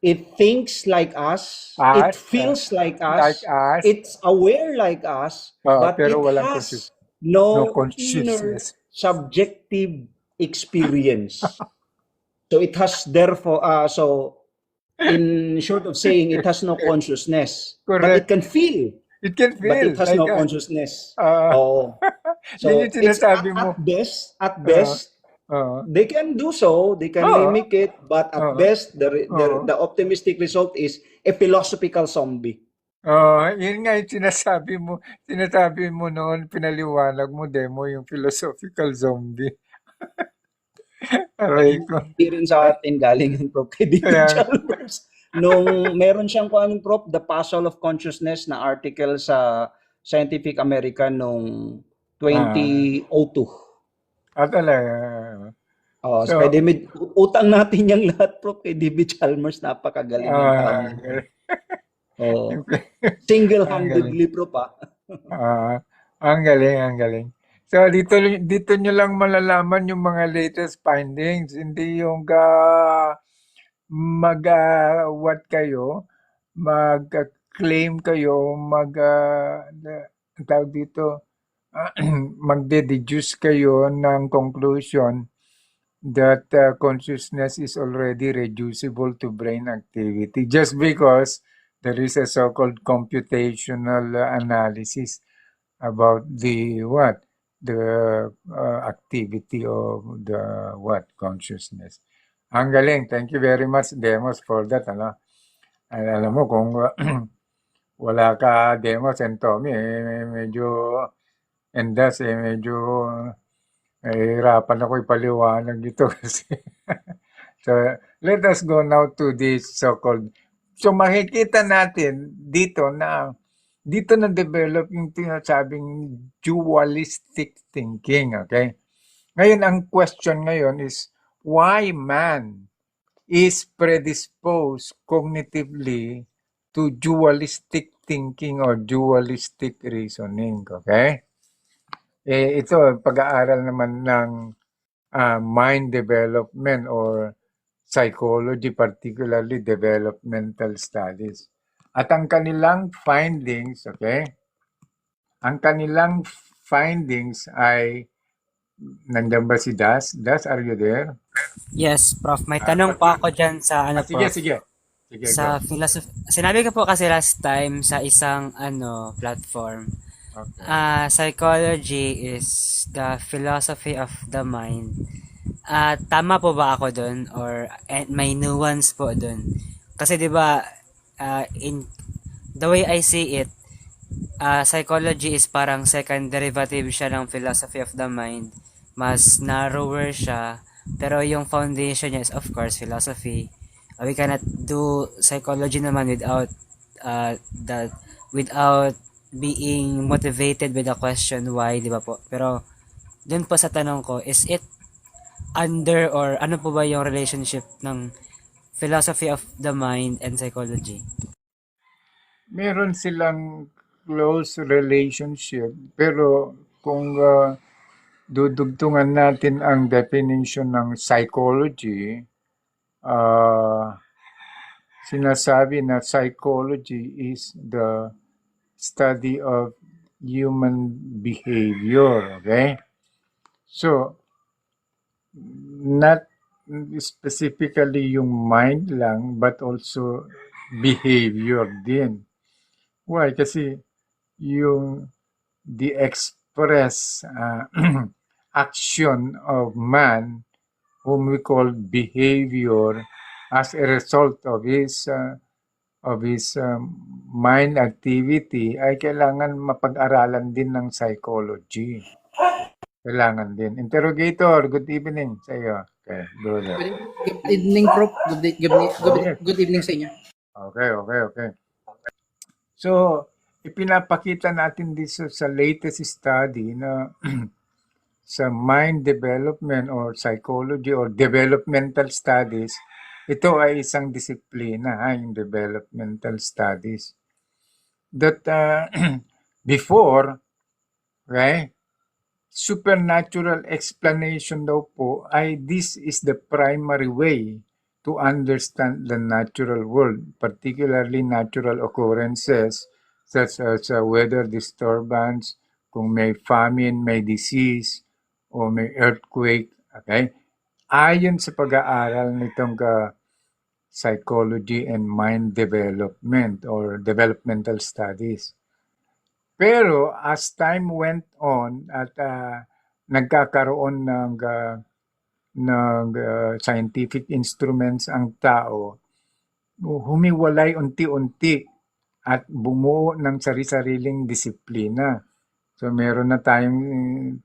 it thinks like us, it feels like Like us, us. it's aware like us, but Pero it walang has no no inner consciousness. subjective experience. So it has therefore, so in short of saying, it has no consciousness, but Correct. it can feel, It can but feel it has like no us. consciousness. Ah. Oh, Yun so yung it's sinasabi mo. at best, they can do so, they can Oo. mimic it, but at Oo. best, Oo. the optimistic result is a philosophical zombie. Yun nga yung sinasabi mo noon, pinaliwanag mo, Demo, yung philosophical zombie. Aray ko. Hindi rin sa atin galing yung Prof. Kay David Kaya, Chalmers. Nung meron siyang kung anong, Prof, The Puzzle of Consciousness na article sa Scientific American nung 2002. talaga. So, So, kay David, utang natin yung lahat, Prof. Kay David Chalmers, napakagaling ng tao. Oh, ang galing. single-handedly, Prof. Ang galing, ang galing. So, dito nyo lang malalaman yung mga latest findings. Hindi yung what kayo, mag-claim kayo, ang tawag dito, magde-deduce kayo ng conclusion that consciousness is already reducible to brain activity just because there is a so-called computational analysis about the activity of the consciousness. Ang galing. Thank you very much, Demos, for that. Alam mo, kung wala ka, Demos and Tommy, medyo hirapan ako ipaliwanag ito kasi. So, let us go now to this so-called. So, makikita natin dito na develop yung tinasabing dualistic thinking, okay? Ngayon, ang question ngayon is, why man is predisposed cognitively to dualistic thinking or dualistic reasoning, okay? Ito, pag-aaral naman ng mind development or psychology, particularly developmental studies. At ang kanilang findings, okay? Ang kanilang findings ay, nandiyan ba si Das? Das, are you there? Yes, Prof. May tanong pa ako dyan sa Prof. Sige, Sa go. philosophy. Sinabi ko po kasi last time sa isang platform. Okay. Psychology is the philosophy of the mind. Tama po ba ako doon or may nuance po doon? Kasi 'di ba in the way I see it, psychology is parang second derivative siya ng philosophy of the mind. Mas narrower siya, pero yung foundation niya is of course philosophy. We cannot do psychology naman without being motivated with the question why, di ba po? Pero dun po sa tanong ko, is it under or ano po ba yung relationship ng philosophy of the mind and psychology? Meron silang close relationship, pero kung dudugtungan natin ang definition ng psychology, sinasabi na psychology is the study of human behavior, okay? So, not specifically yung mind lang, but also behavior din. Why? Kasi yung the express action of man, whom we call behavior, as a result of his mind activity, ay kailangan mapag-aralan din ng psychology. Kailangan din. Interrogator, good evening sa iyo. Okay, brother. Good evening, Prof. Good evening sa inyo. Okay. So, ipinapakita natin dito sa latest study na sa mind development or psychology or developmental studies, ito ay isang disiplina, yung developmental studies. That before, right, supernatural explanation daw po ay this is the primary way to understand the natural world, particularly natural occurrences such as weather disturbance, kung may famine, may disease, o may earthquake. Okay? Ayon sa pag-aaral nitong psychology and mind development or developmental studies. Pero as time went on at nagkakaroon ng scientific instruments ang tao, humiwalay unti-unti at bumuo ng sari-sariling disiplina. So meron na tayong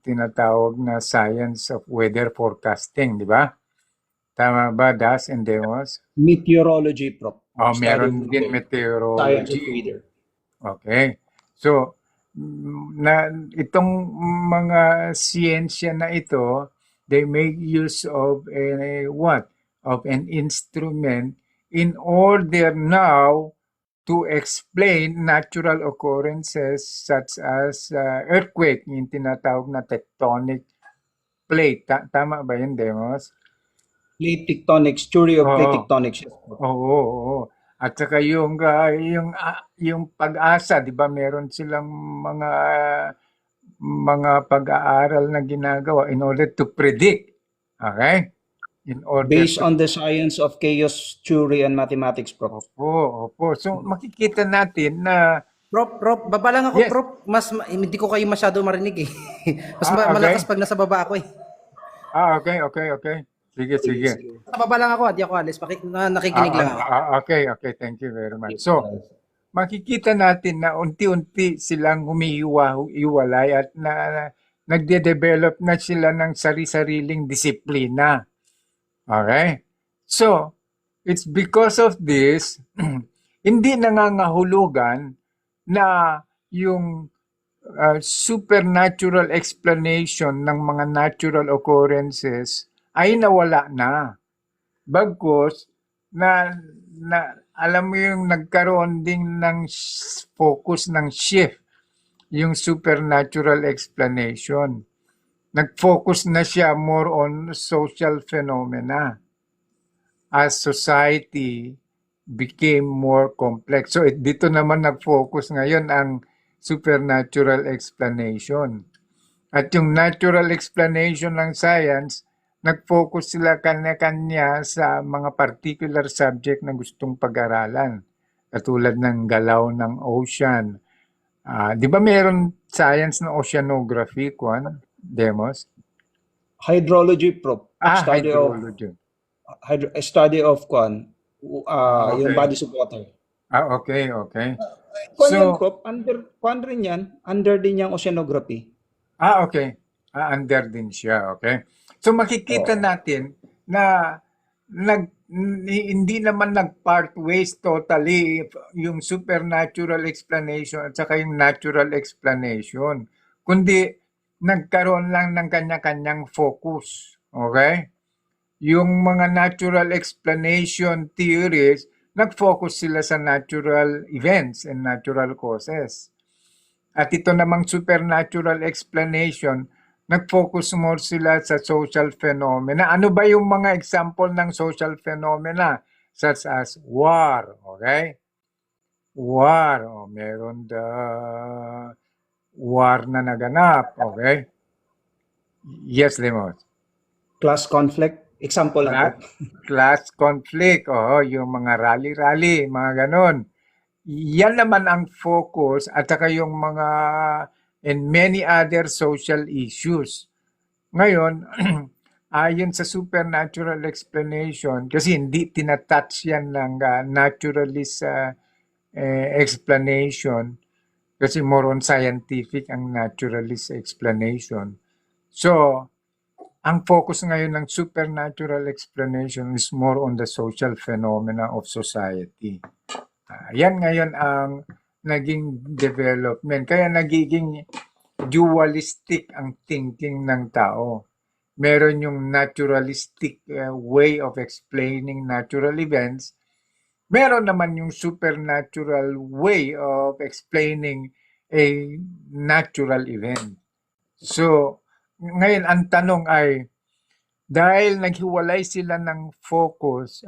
tinatawag na science of weather forecasting, di ba? Tama ba, Das and Demos? Meteorology, Prof. Meron din Science of meteorology. weather. Okay. So, itong mga siyensya na ito, they make use of an instrument in order now to explain natural occurrences such as earthquake, yung tinatawag na tectonic plate. Tama ba yun, Demos? Plate tectonics, theory of plate tectonics. Oo. At saka yung pag-asa, 'di ba, meron silang mga pag-aaral na ginagawa in order to predict. Okay? In order Based on the science of chaos theory and mathematics, Prof. Opo. So makikita natin na Prof, baba lang ako, Yes. Prof. Hindi ko kayo masyado marinig eh. Okay. Malakas pag nasa baba ako eh. Okay. Sige. Sa baba lang ako, di ako alis. Nakikinig lang ako. Okay. Thank you very much. So, makikita natin na unti-unti silang humihiwa-hiwalay at nagde-develop na sila ng sari-sariling disiplina. Okay? So, it's because of this, hindi nangangahulugan na yung supernatural explanation ng mga natural occurrences ay nawala na. Bagkus, alam mo yung nagkaroon din ng focus ng shift, yung supernatural explanation. Nag-focus na siya more on social phenomena as society became more complex. So dito naman nag-focus ngayon ang supernatural explanation. At yung natural explanation ng science, nag-focus sila kanya-kanya sa mga particular subject na gustong pag-aralan. Katulad ng galaw ng ocean. Di ba mayroon science na oceanography, Demos? Hydrology, Prof. Hydrology. Study of Okay. yung bodies of water. Okay. Yan, Prof. Under din yung oceanography. Okay. Under din siya, okay? So makikita natin na hindi naman nag-part ways totally yung supernatural explanation at saka yung natural explanation, kundi nagkaroon lang ng kanya-kanyang focus, okay? Yung mga natural explanation theories, nag-focus sila sa natural events and natural causes. At ito namang supernatural explanation, nag-focus more sila sa social phenomena. Ano ba yung mga example ng social phenomena? Such as war, okay? War, meron war na naganap, okay? Yes, Lemon. Class conflict. Example lang po. Class conflict, yung mga rally-rally, mga ganon. Yan naman ang focus at saka yung mga and many other social issues. Ngayon, ayon sa supernatural explanation, kasi hindi tinatouch yan ng naturalist explanation, kasi more on scientific ang naturalist explanation. So, ang focus ngayon ng supernatural explanation is more on the social phenomena of society. Yan ngayon ang naging development. Kaya nagiging dualistic ang thinking ng tao. Meron yung naturalistic way of explaining natural events. Meron naman yung supernatural way of explaining a natural event. So, ngayon ang tanong ay, dahil naghiwalay sila ng focus,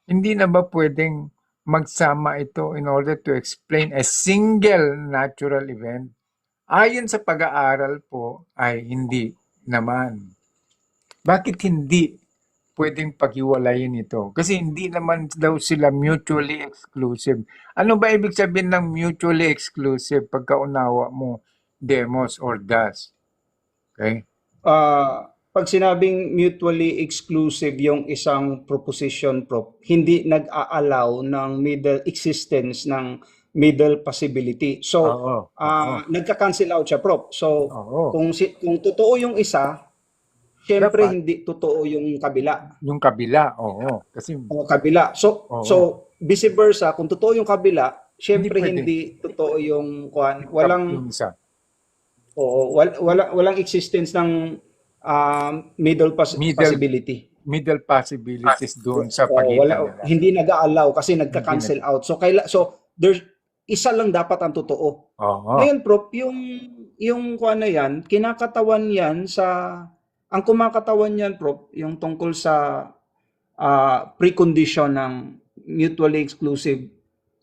hindi na ba pwedeng magsama ito in order to explain a single natural event? Ayon sa pag-aaral po ay hindi naman. Bakit hindi pwedeng paghiwalayin ito? Kasi hindi naman daw sila mutually exclusive. Ano ba ibig sabihin ng mutually exclusive pagkaunawa mo, Demos or Das? Okay? Pag sinabing mutually exclusive yung isang proposition, Prof, hindi nag-a-allow ng existence ng middle possibility. So, nagka-cancel out siya, Prof. So, kung totoo yung isa, syempre Dapat. hindi totoo yung kabila. Yung kabila, kasi Kabila. So, vice versa, kung totoo yung kabila, syempre Hindi pwede. hindi totoo yung yung walang isa. walang existence ng middle possibility. Middle possibilities doon sa pagitan nila. Hindi nag-a-allow kasi nagka-cancel out. So there's isa lang dapat ang totoo. Ngayon, Prof, yung kuan na yan, kinakatawan yan ang kumakatawan yan, Prof, yung tungkol sa precondition ng mutually exclusive.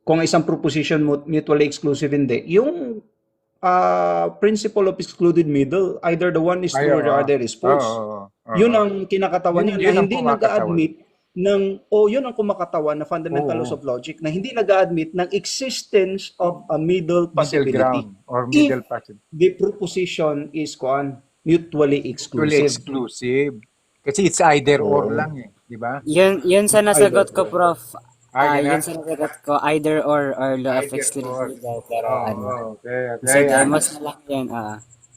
Kung isang proposition mutually exclusive, hindi. Yung principle of excluded middle, either the one is true or the other is false. Yun ang kinakatawan Yun niya, na ang hindi kumakatawan. nag-a-admit yun ang kumakatawan na fundamental laws of logic, na hindi nag-a-admit ng existence of a middle Middle possibility. ground or middle possibility. The proposition is mutually Truly exclusive. exclusive. Kasi it's either or lang di ba? Yun sa nasagot ko, Prof. Ganun? Yun sa nasagot ko, either or law of Either exclusivity daw. Pero okay. sa demos na lang yun,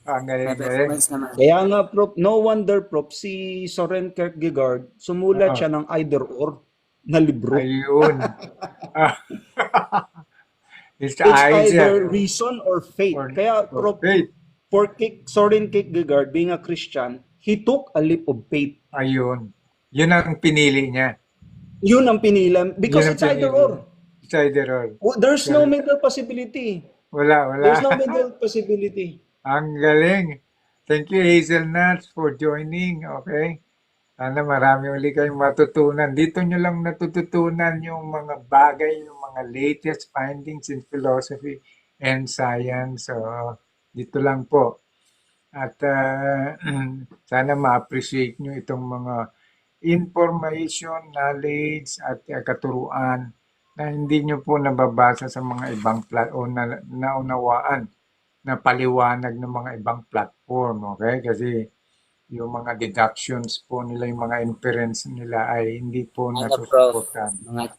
Ang may galing. performance naman. Kaya nga, Prof, no wonder, Prof, si Soren Kierkegaard, sumulat siya ng either or na libro. Ayun. It's It's either either reason or faith. Kaya, or Prof, faith. for Soren Kierkegaard, being a Christian, he took a leap of faith. Ayun. Yun ang pinili niya. Yun ang pinila. Because Yun ang it's either pinili. or. It's either or. There's no middle possibility. Wala. There's no middle possibility. Ang galing. Thank you, Hazelnuts, for joining. Okay? Sana marami uli kayong matutunan. Dito nyo lang natututunan yung mga bagay, yung mga latest findings in philosophy and science. So, dito lang po. At sana ma-appreciate nyo itong mga information, knowledge, at katuruan na hindi nyo po nababasa sa mga ibang o naunawaan na paliwanag ng mga ibang platform, okay? Kasi yung mga deductions po nila, yung mga inference nila ay hindi po Prof, nasusuportan. mga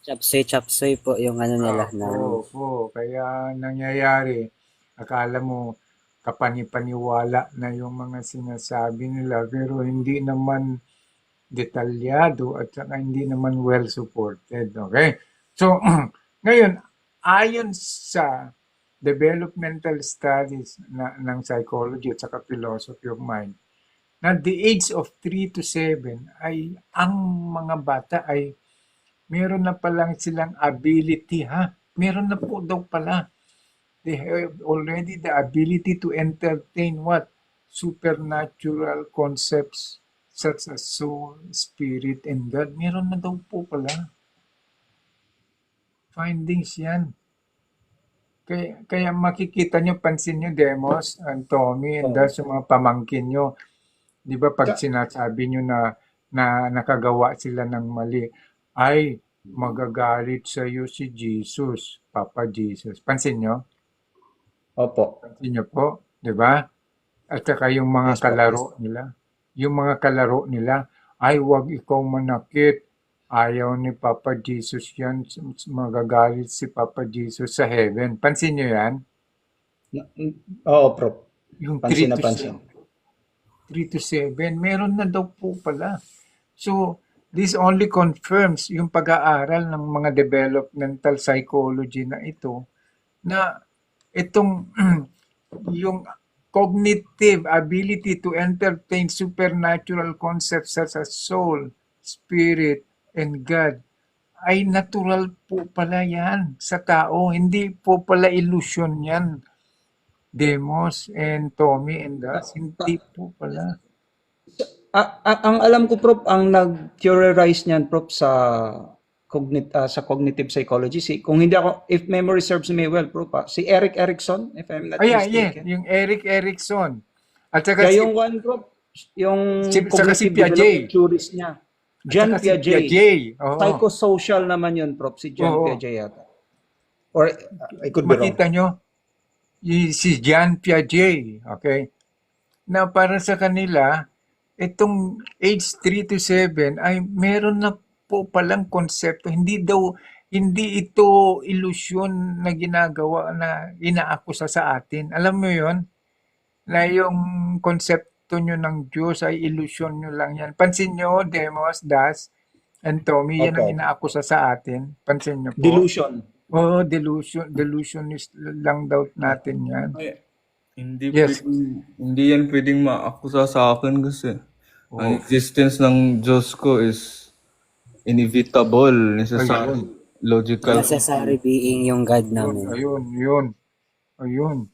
chapsoy po yung nila. Opo, kaya nangyayari, akala mo kapani-paniwala na yung mga sinasabi nila, pero hindi naman detalyado at saka hindi naman well supported, okay? So, ngayon, ayon sa developmental studies ng psychology at saka philosophy of mind, na the age of 3 to 7 ay ang mga bata ay meron na palang silang ability, meron na po daw pala. They have already the ability to entertain what? Supernatural concepts such as soul, spirit, and God. Meron na daw po pala. Findings yan. Kaya makikita nyo, pansin nyo, Demos, and Tommy, and sa mga pamangkin nyo. Di ba pag sinasabi nyo na na nakagawa sila ng mali, ay magagalit sa iyo si Jesus, Papa Jesus. Pansin nyo? Opo. Pansin nyo po, di ba? At saka yung mga Yes po. kalaro nila. Yung mga kalaro nila, ay wag ikaw manakit. Ayaw ni Papa Jesus yan. Magagalit si Papa Jesus sa heaven. Pansin nyo yan? Oo, Prof. Yung Pansin 3 na to pansin. 3 to 7, meron na daw po pala. So, this only confirms yung pag-aaral ng mga developmental psychology na ito, na itong yung cognitive ability to entertain supernatural concepts such as soul, spirit, and God ay natural po pala yan sa tao. Hindi po pala illusion yan. Demos and Tommy and us, hindi po pala. Ang alam ko, Prof, ang nag-theorize niyan, Prof, sa cognitive psychology, kung hindi ako, if memory serves me well, Prof, si Eric Erikson, if I'm not Yeah, mistaken. yung Eric Erikson. At saka Kaya si, yung one, Prof, yung saka si cognitive Piaget. development theories niya. John saka si Piaget. Piaget. Oo. Psychosocial naman yun, Prof, si John Oo. Piaget yata. Or I could be wrong. Makita nyo, si Jean Piaget, okay? Na para sa kanila, itong age 3 to 7 ay meron na po palang konsepto. Hindi ito ilusyon na ginagawa na inaakusa sa atin. Alam mo yon na yung konsepto nyo ng Diyos ay ilusyon nyo lang yan. Pansin nyo, Demos, Das, and Tommy, yan ang Opo. inaakusa sa atin. Pansin nyo po. Delusion. Oo, delusionist lang daw natin yan. Ay, hindi Yes. hindi yan pwedeng maakusa sa akin kasi ang Oo. existence ng Diyos ko is inevitable, necessary, logical. Necessary being yung God namin. Ayun.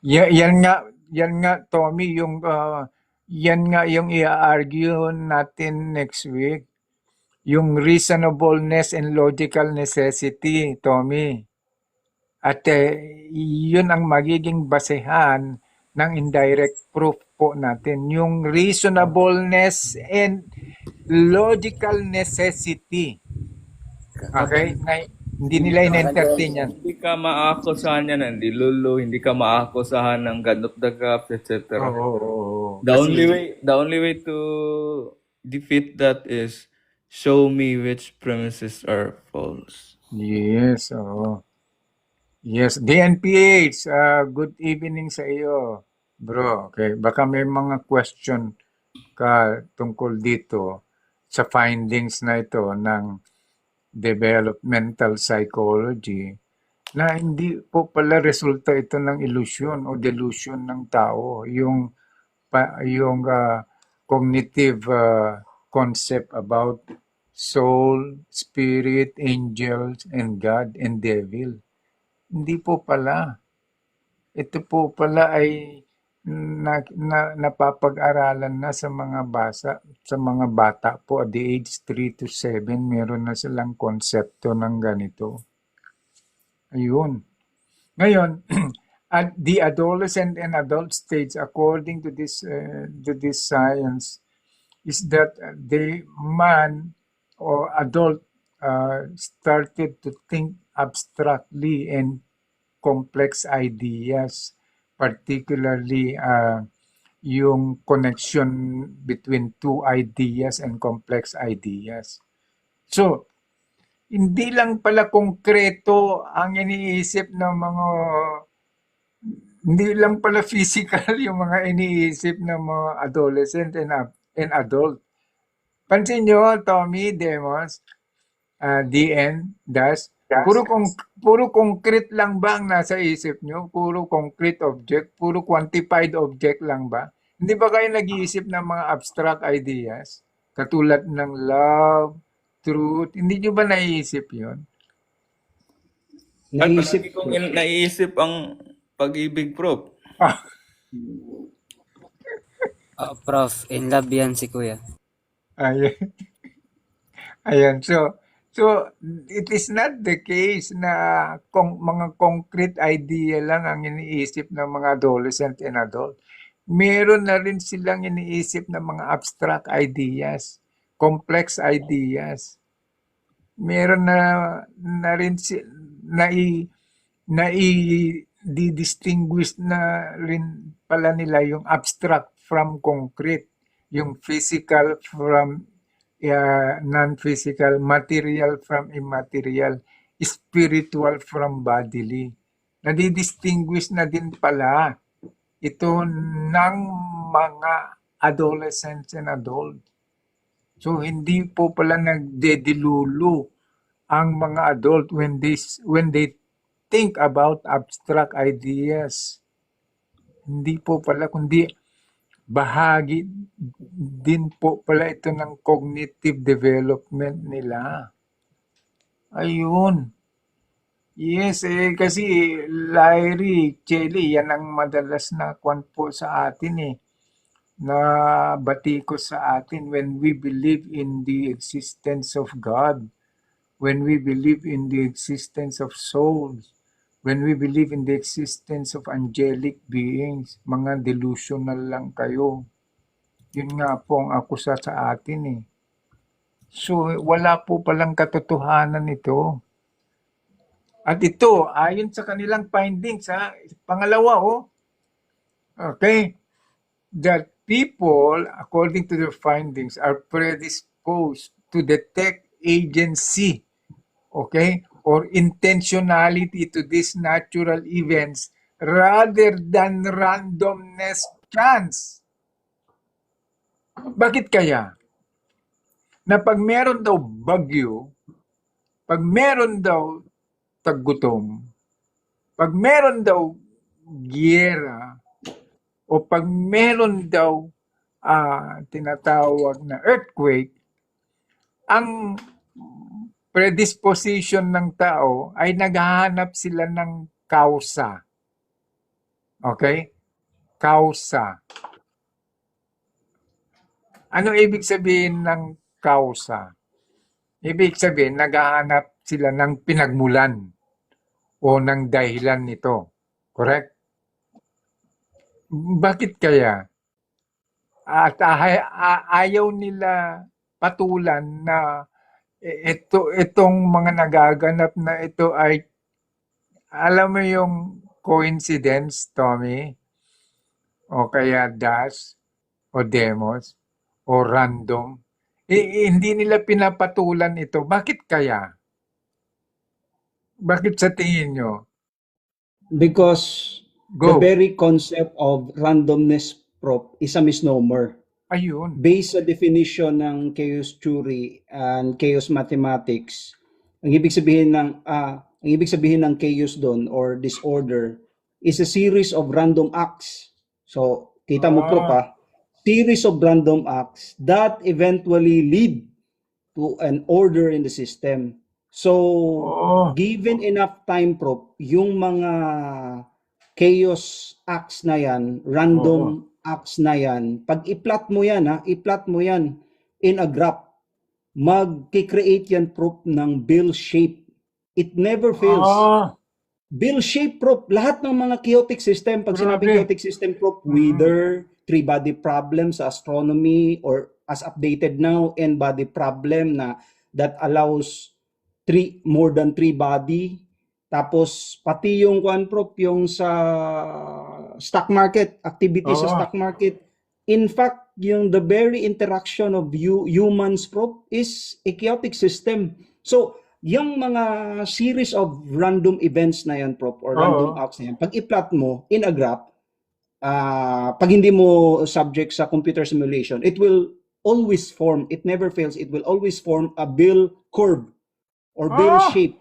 Yan nga, Tommy, yan nga yung i-argue natin next week. Yung reasonableness and logical necessity, Tommy. At yun ang magiging basehan ng indirect proof po natin. Yung reasonableness and logical necessity. Okay? Na, hindi nila in-entertain yan. Hindi ka maakusahan yan ng dilulu, hindi ka maakusahan ng God of the Gaps, etc. Oo. The only way to defeat that is show me which premises are false. Yes, oo. Yes, DNPH, good evening sa iyo, bro. Okay, baka may mga question ka tungkol dito sa findings na ito ng developmental psychology na hindi po pala resulta ito ng illusion o delusion ng tao. Yung cognitive concept about soul, spirit, angels, and God, and devil. Hindi po pala. Ito po pala ay napapag-aralan na sa mga bata po at the age 3 to 7, meron na silang konsepto ng ganito. Ayun. Ngayon, at the adolescent and adult stage, according to this science, is that the man or adult started to think abstractly and complex ideas, particularly yung connection between two ideas and complex ideas. So, hindi lang pala konkreto ang iniisip ng hindi lang pala physical yung mga iniisip ng mga adolescent and adult. Pansin nyo, Tommy, Demos, DN, Das, puro concrete lang ba ang nasa isip nyo? Puro concrete object? Puro quantified object lang ba? Hindi ba kayo nag-iisip ng mga abstract ideas? Katulad ng love, truth. Hindi nyo ba naiisip yun? Naisip Kung naiisip ang pag-ibig, Prof. Prof, in love yan si Kuya. Ayan. Ayan. So, it is not the case na mga concrete idea lang ang iniisip ng mga adolescent and adult. Meron na rin silang iniisip ng mga abstract ideas. complex ideas. Meron na rin di-distinguish na rin pala nila yung abstract from concrete, yung physical from non-physical, material from immaterial, spiritual from bodily. Nadi-distinguish na din pala ito ng mga adolescents and adults. So hindi po pala nagdedilulu ang mga adult when they think about abstract ideas. Hindi po pala, kundi bahagi din po pala ito ng cognitive development nila. Ayun. Yes, kasi Larry, Chelly, yan ang madalas na kwan po sa atin na batiko sa atin when we believe in the existence of God, when we believe in the existence of souls, when we believe in the existence of angelic beings. Mga delusional lang kayo. Yun nga po ang akusa sa atin So, wala po palang katotohanan ito. At ito, ayon sa kanilang findings, pangalawa, okay, that people, according to their findings, are predisposed to detect agency, okay, or intentionality to these natural events rather than randomness, chance. Bakit kaya? Na pag meron daw bagyo, pag meron daw taggutom, pag meron daw giyera, o pag meron daw tinatawag na earthquake, ang predisposition ng tao ay naghahanap sila ng kausa. Okay? Kausa. Ano ibig sabihin ng kausa? Ibig sabihin, naghahanap sila ng pinagmulan o ng dahilan nito. Correct? Bakit kaya? At ayaw nila patulan na itong mga nagaganap na ito ay, alam mo yung coincidence, Tommy? O kaya dash, o demos, o random. Hindi nila pinapatulan ito. Bakit kaya? Bakit sa tingin nyo? Because the Go. very concept of randomness, Prof, is a misnomer. Ayun. Based sa definition ng chaos theory and chaos mathematics, ang ibig sabihin ng chaos doon or disorder is a series of random acts. So, kita mo, Prof, series of random acts that eventually lead to an order in the system. So, given enough time, Prof, yung mga chaos acts na yan, random acts na yan, pag i-plot mo yan, i-plot mo yan in a graph, mag-create yan, Prof, ng bill shape. It never fails. Bill shape, Prof, lahat ng mga chaotic system, pag sinabi chaotic system, Prof, whether three-body problem sa astronomy or as updated now, n-body problem na that allows more than 3 body. Tapos pati yung Prof, yung sa stock market, activity sa stock market. In fact, yung the very interaction of humans, Prof, is a chaotic system. So, yung mga series of random events na yan, Prof, or random acts na yan, pag i-plot mo in a graph, pag hindi mo subject sa computer simulation, it will always form, it never fails, it will always form a bill curve or bill shape.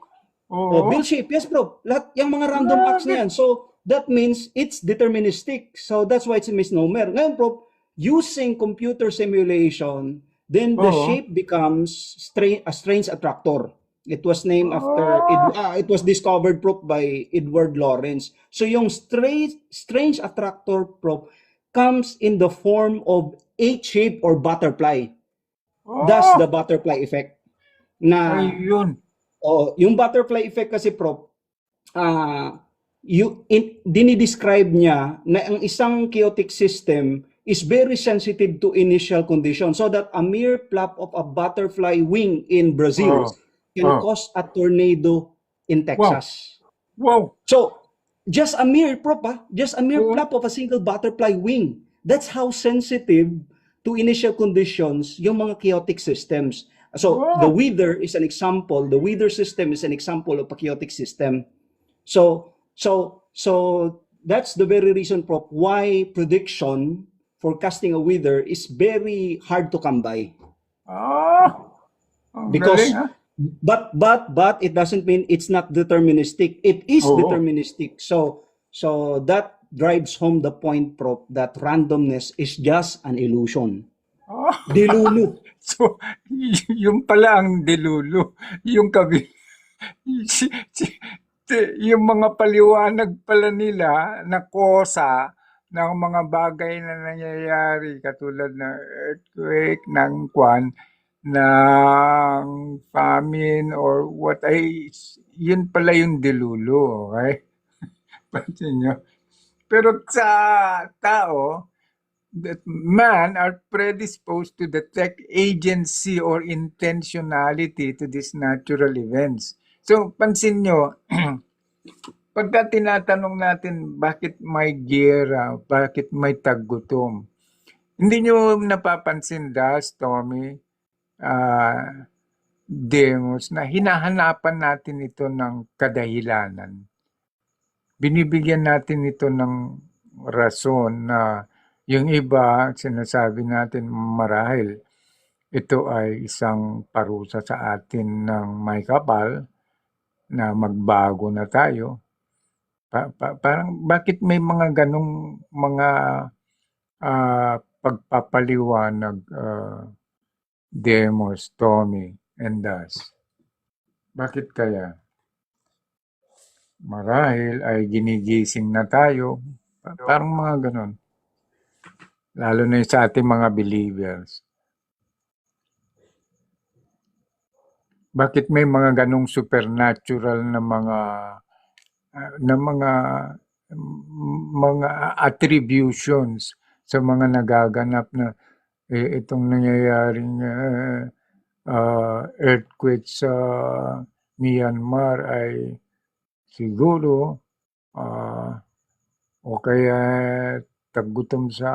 Bill shape, yes, Prof. Lahat yung mga random acts na yan. So, that means it's deterministic. So, that's why it's a misnomer. Ngayon, Prof, using computer simulation, then the shape becomes a strange attractor. It was named after, it was discovered, Prof, by Edward Lorenz. So, yung strange attractor, Prof, comes in the form of H-shape or butterfly. That's the butterfly effect. Na, Ayun. yung butterfly effect kasi, Prof, dinidescribe niya na ang isang chaotic system is very sensitive to initial conditions, so that a mere flap of a butterfly wing in Brazil Oh, can oh, cause a tornado in wow, Texas. wow. So, just a mere just a mere Oo. flap of a single butterfly wing. That's how sensitive to initial conditions yung mga chaotic systems. So, the Wow. weather is an example. The weather system is an example of a chaotic system. So that's the very reason, Prof, why prediction, forecasting a weather is very hard to come by. Ah, ang galing Because ha. but it doesn't mean it's not deterministic. It is Oo. deterministic. So that drives home the point, Prof, that randomness is just an illusion. Ah, Dilulu. so, yung pala ang delulu. Yung yung mga paliwanag pala nila na kosa ng mga bagay na nangyayari katulad ng earthquake, ng ng famine or what ay yun pala yung delulu, okay? Pansin nyo? Pero sa tao, that man are predisposed to detect agency or intentionality to these natural events. So, pansin nyo, pagka tinatanong natin bakit may giyera, bakit may taggutom, hindi nyo napapansin, Das, Tommy, Demos, na hinahanapan natin ito ng kadahilanan. Binibigyan natin ito ng rason na yung iba, sinasabi natin marahil ito ay isang parusa sa atin ng may kapal na magbago na tayo. Parang bakit may mga ganong mga pagpapaliwanag, Demos, Tommy, and Das? Bakit kaya? Marahil ay ginigising na tayo. Parang mga ganon. Lalo na yung sa ating mga believers. Bakit may mga ganong supernatural na mga attributions sa mga nagaganap na itong nangyayaring earthquake sa Myanmar ay siguro o kaya taggutom sa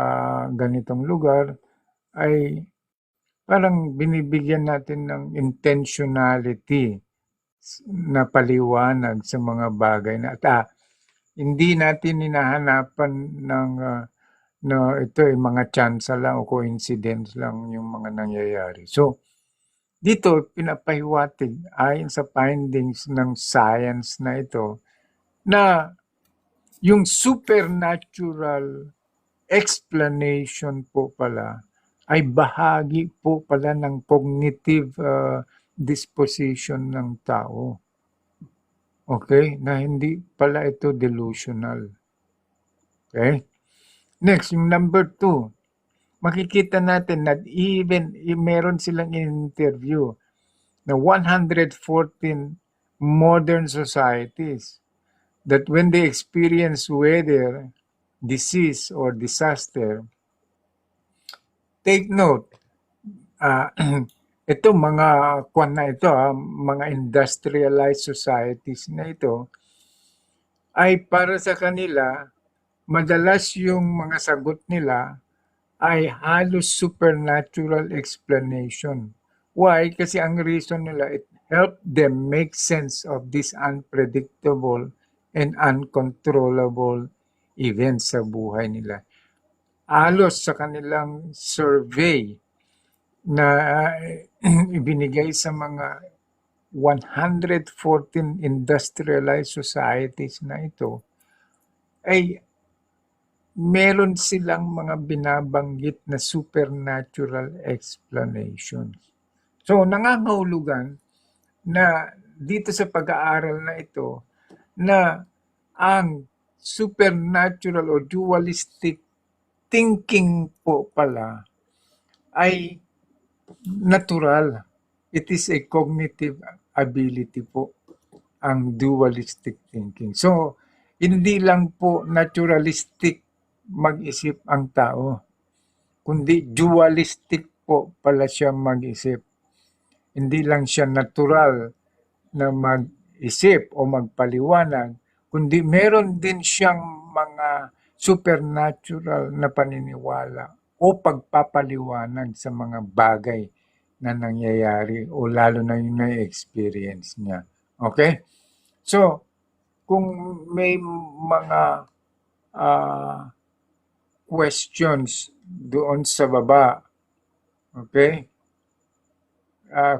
ganitong lugar ay parang binibigyan natin ng intentionality na paliwanag sa mga bagay na hindi natin hinahanapan ng na ito ay mga tsansa lang o coincidence lang yung mga nangyayari. So, dito pinapahiwatig ayon sa findings ng science na ito na yung supernatural explanation po pala ay bahagi po pala ng cognitive disposition ng tao. Okay? Na hindi pala ito delusional. Okay? Next, yung number 2. Makikita natin na even meron silang interview na 114 modern societies that when they experience weather, disease, or disaster, take note, ito mga mga industrialized societies na ito, ay para sa kanila, madalas yung mga sagot nila ay halos supernatural explanation. Why? Kasi ang reason nila, it helped them make sense of this unpredictable and uncontrollable events sa buhay nila. Halos sa kanilang survey na ibinigay sa mga 114 industrialized societies na ito, ay meron silang mga binabanggit na supernatural explanations. So, nangangahulugan na dito sa pag-aaral na ito, na ang supernatural o dualistic thinking po pala ay natural. It is a cognitive ability po, ang dualistic thinking. So, hindi lang po naturalistic mag-isip ang tao. kundi dualistic po pala siya mag-isip. Hindi lang siya natural na mag-isip o magpaliwanag, kundi meron din siyang mga supernatural na paniniwala o pagpapaliwanag sa mga bagay na nangyayari o lalo na yung na-experience niya. Okay? So, kung may mga questions doon sa baba, okay?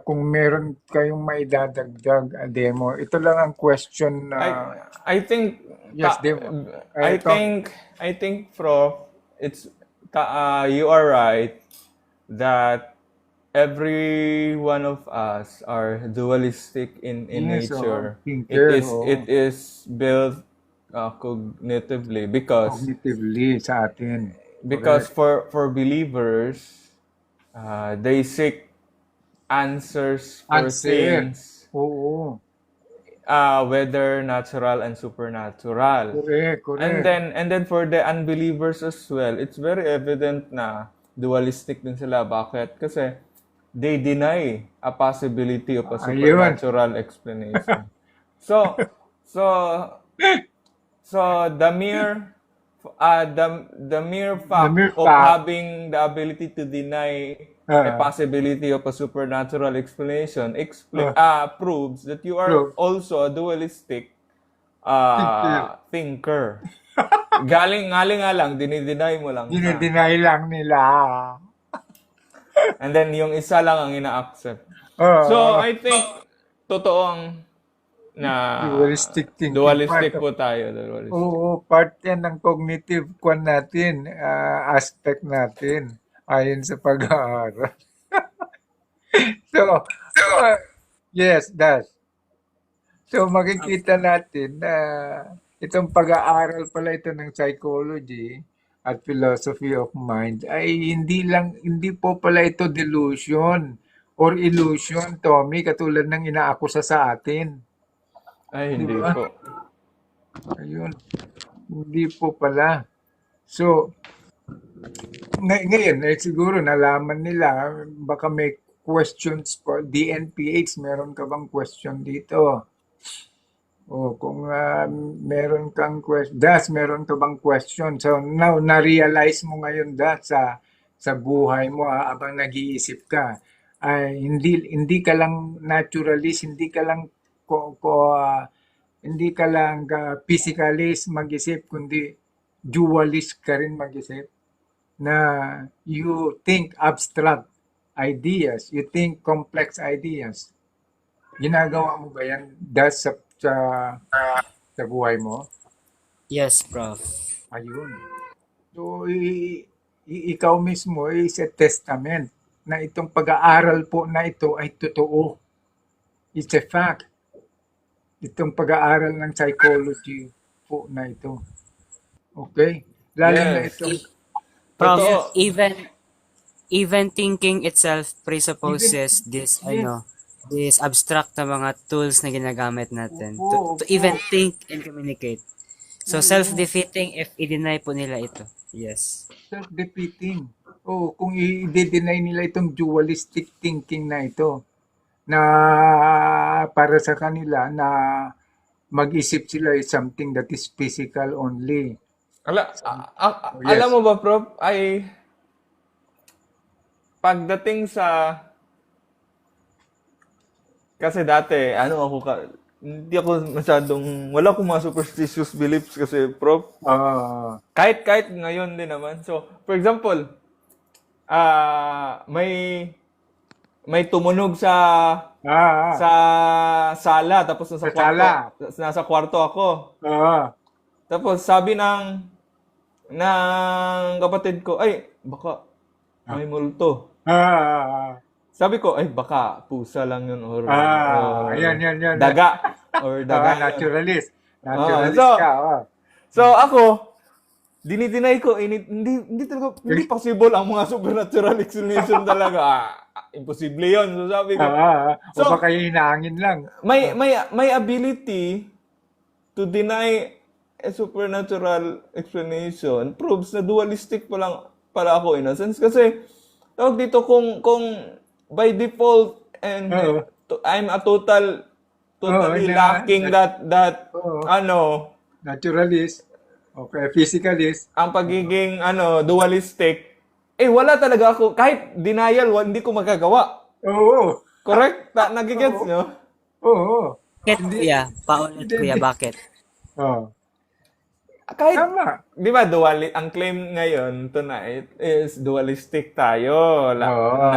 Kung meron kayong may dadagdag, Demo, ito lang ang question na I think yes, Demo. I think Prof, you are right that every one of us are dualistic in Yes, nature. thinker, It is built cognitively cognitively sa atin. because for believers, they seek answers for Answer. things, Oo. whether natural and supernatural. Correct. And then for the unbelievers as well, it's very evident na dualistic din sila. Bakit? Kasi they deny a possibility of a supernatural explanation. So the mere fact of having the ability to deny a possibility of a supernatural explanation proves that you are also a dualistic thinker. Galing nga lang, dinideny mo lang. Dinideny lang nila. And then yung isa lang ang ina-accept. So I think totoong na dualistic thinking. Dualistic po tayo. Dualistic. Oo, part yan ng cognitive kwan natin, aspect natin, ayon sa pag-aaral. so, yes, that's. So, makikita natin na itong pag-aaral pala ito ng psychology at philosophy of mind ay hindi po pala ito delusion or illusion, Tommy, katulad ng inaakusa sa atin. Ay, hindi diba? po. Ayun. Hindi po pala. So, ngayon, siguro nalaman nila, baka may questions po. DNPH, meron ka bang question dito? O kung meron kang question, meron ka bang question? So, now, na-realize mo ngayon, sa buhay mo, habang nag-iisip ka, ay hindi ka lang naturalist, hindi ka lang physicalist mag-isip, kundi dualist ka rin mag-isip, na you think abstract ideas, you think complex ideas. Ginagawa mo ba yan sa buhay mo? Yes, Prof. Ayun. So, ikaw mismo is a testament na itong pag-aaral po na ito ay totoo. It's a fact. Itong pag-aaral ng psychology po na ito. Okay? Lalo na itong... Prof, even thinking itself presupposes this abstract na mga tools na ginagamit natin to even think and communicate. So self-defeating if i-deny po nila ito. Yes. Self-defeating. Kung i-deny nila itong dualistic thinking na ito, na para sa kanila na mag-isip sila is something that is physical only. Alam mo ba, Prof, ay pagdating sa kasi dati, hindi ako masyadong, wala akong mga superstitious beliefs kasi, Prof. Kahit ngayon din naman. So, for example, may tumunog sa sala, tapos nasa kwarto ako. Tapos sabi ng kapatid ko, ay, baka may multo. Sabi ko, ay, baka pusa lang yun or yan. daga. Or daga. Naturalist. So ako, dinideny ko, hindi possible ang mga supernatural explanation talaga. Imposible yun. So sabi ko. O baka hinaangin lang. May ability to deny a supernatural explanation proves na dualistic pa lang pala ako in a sense kasi tawag dito kung by default and Oo. I'm a totally na- lacking that Oo. ano, Naturalist. Okay, physicalist. ang pagiging dualistic, wala talaga ako kahit denial, hindi ko magagawa. Oo. Correct? Nagigets nyo? Oo. Bakit kuya? Paulit kuya, bakit? Oh. Kahit, Tama. di ba, ang claim ngayon tonight is dualistic tayo. Oo.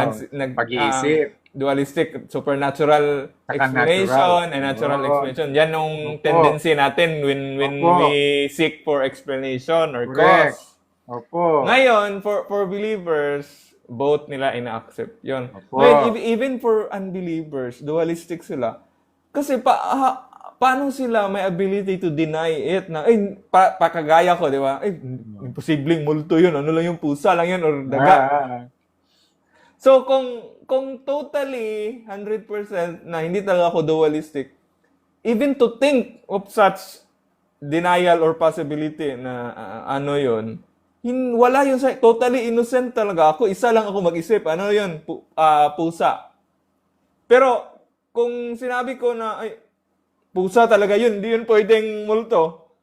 Pag-iisip. Dualistic, supernatural Saka explanation natural. and natural Oo. explanation. Yan yung Opo. tendency natin when Opo. we seek for explanation or Correct. cause. Opo. Ngayon, for believers, both nila ina-accept yun. Opo. Ngayon, even for unbelievers, dualistic sila. Kasi paano sila may ability to deny it na, pakagaya ko, di ba? Imposibleng multo yun. Ano lang yung pusa lang yun or daga. So, kung totally 100% na hindi talaga ako dualistic, even to think of such denial or possibility na ano yun, wala yun sa totally innocent talaga ako. Isa lang ako mag-isip. Ano yun? Pusa. Pero, kung sinabi ko na, pusa talaga yun, hindi yun pwedeng multo.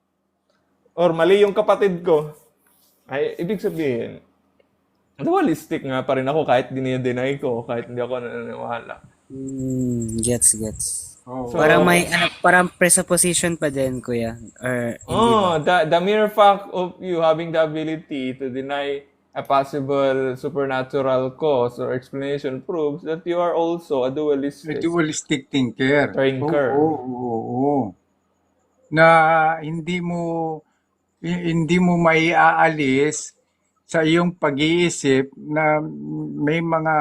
Or mali yung kapatid ko. Ibig sabihin, dualistic nga pa rin ako kahit dinideny ko, kahit hindi ako naniniwala. Gets. Oh. Parang may parang presupposition pa din kuya or hindi ba? The mere fact of you having the ability to deny a possible supernatural cause or explanation proves that you are also a dualistic. Dualistic thinker. Thinker. Oo. Na hindi mo maiaalis sa iyong pag-iisip na may mga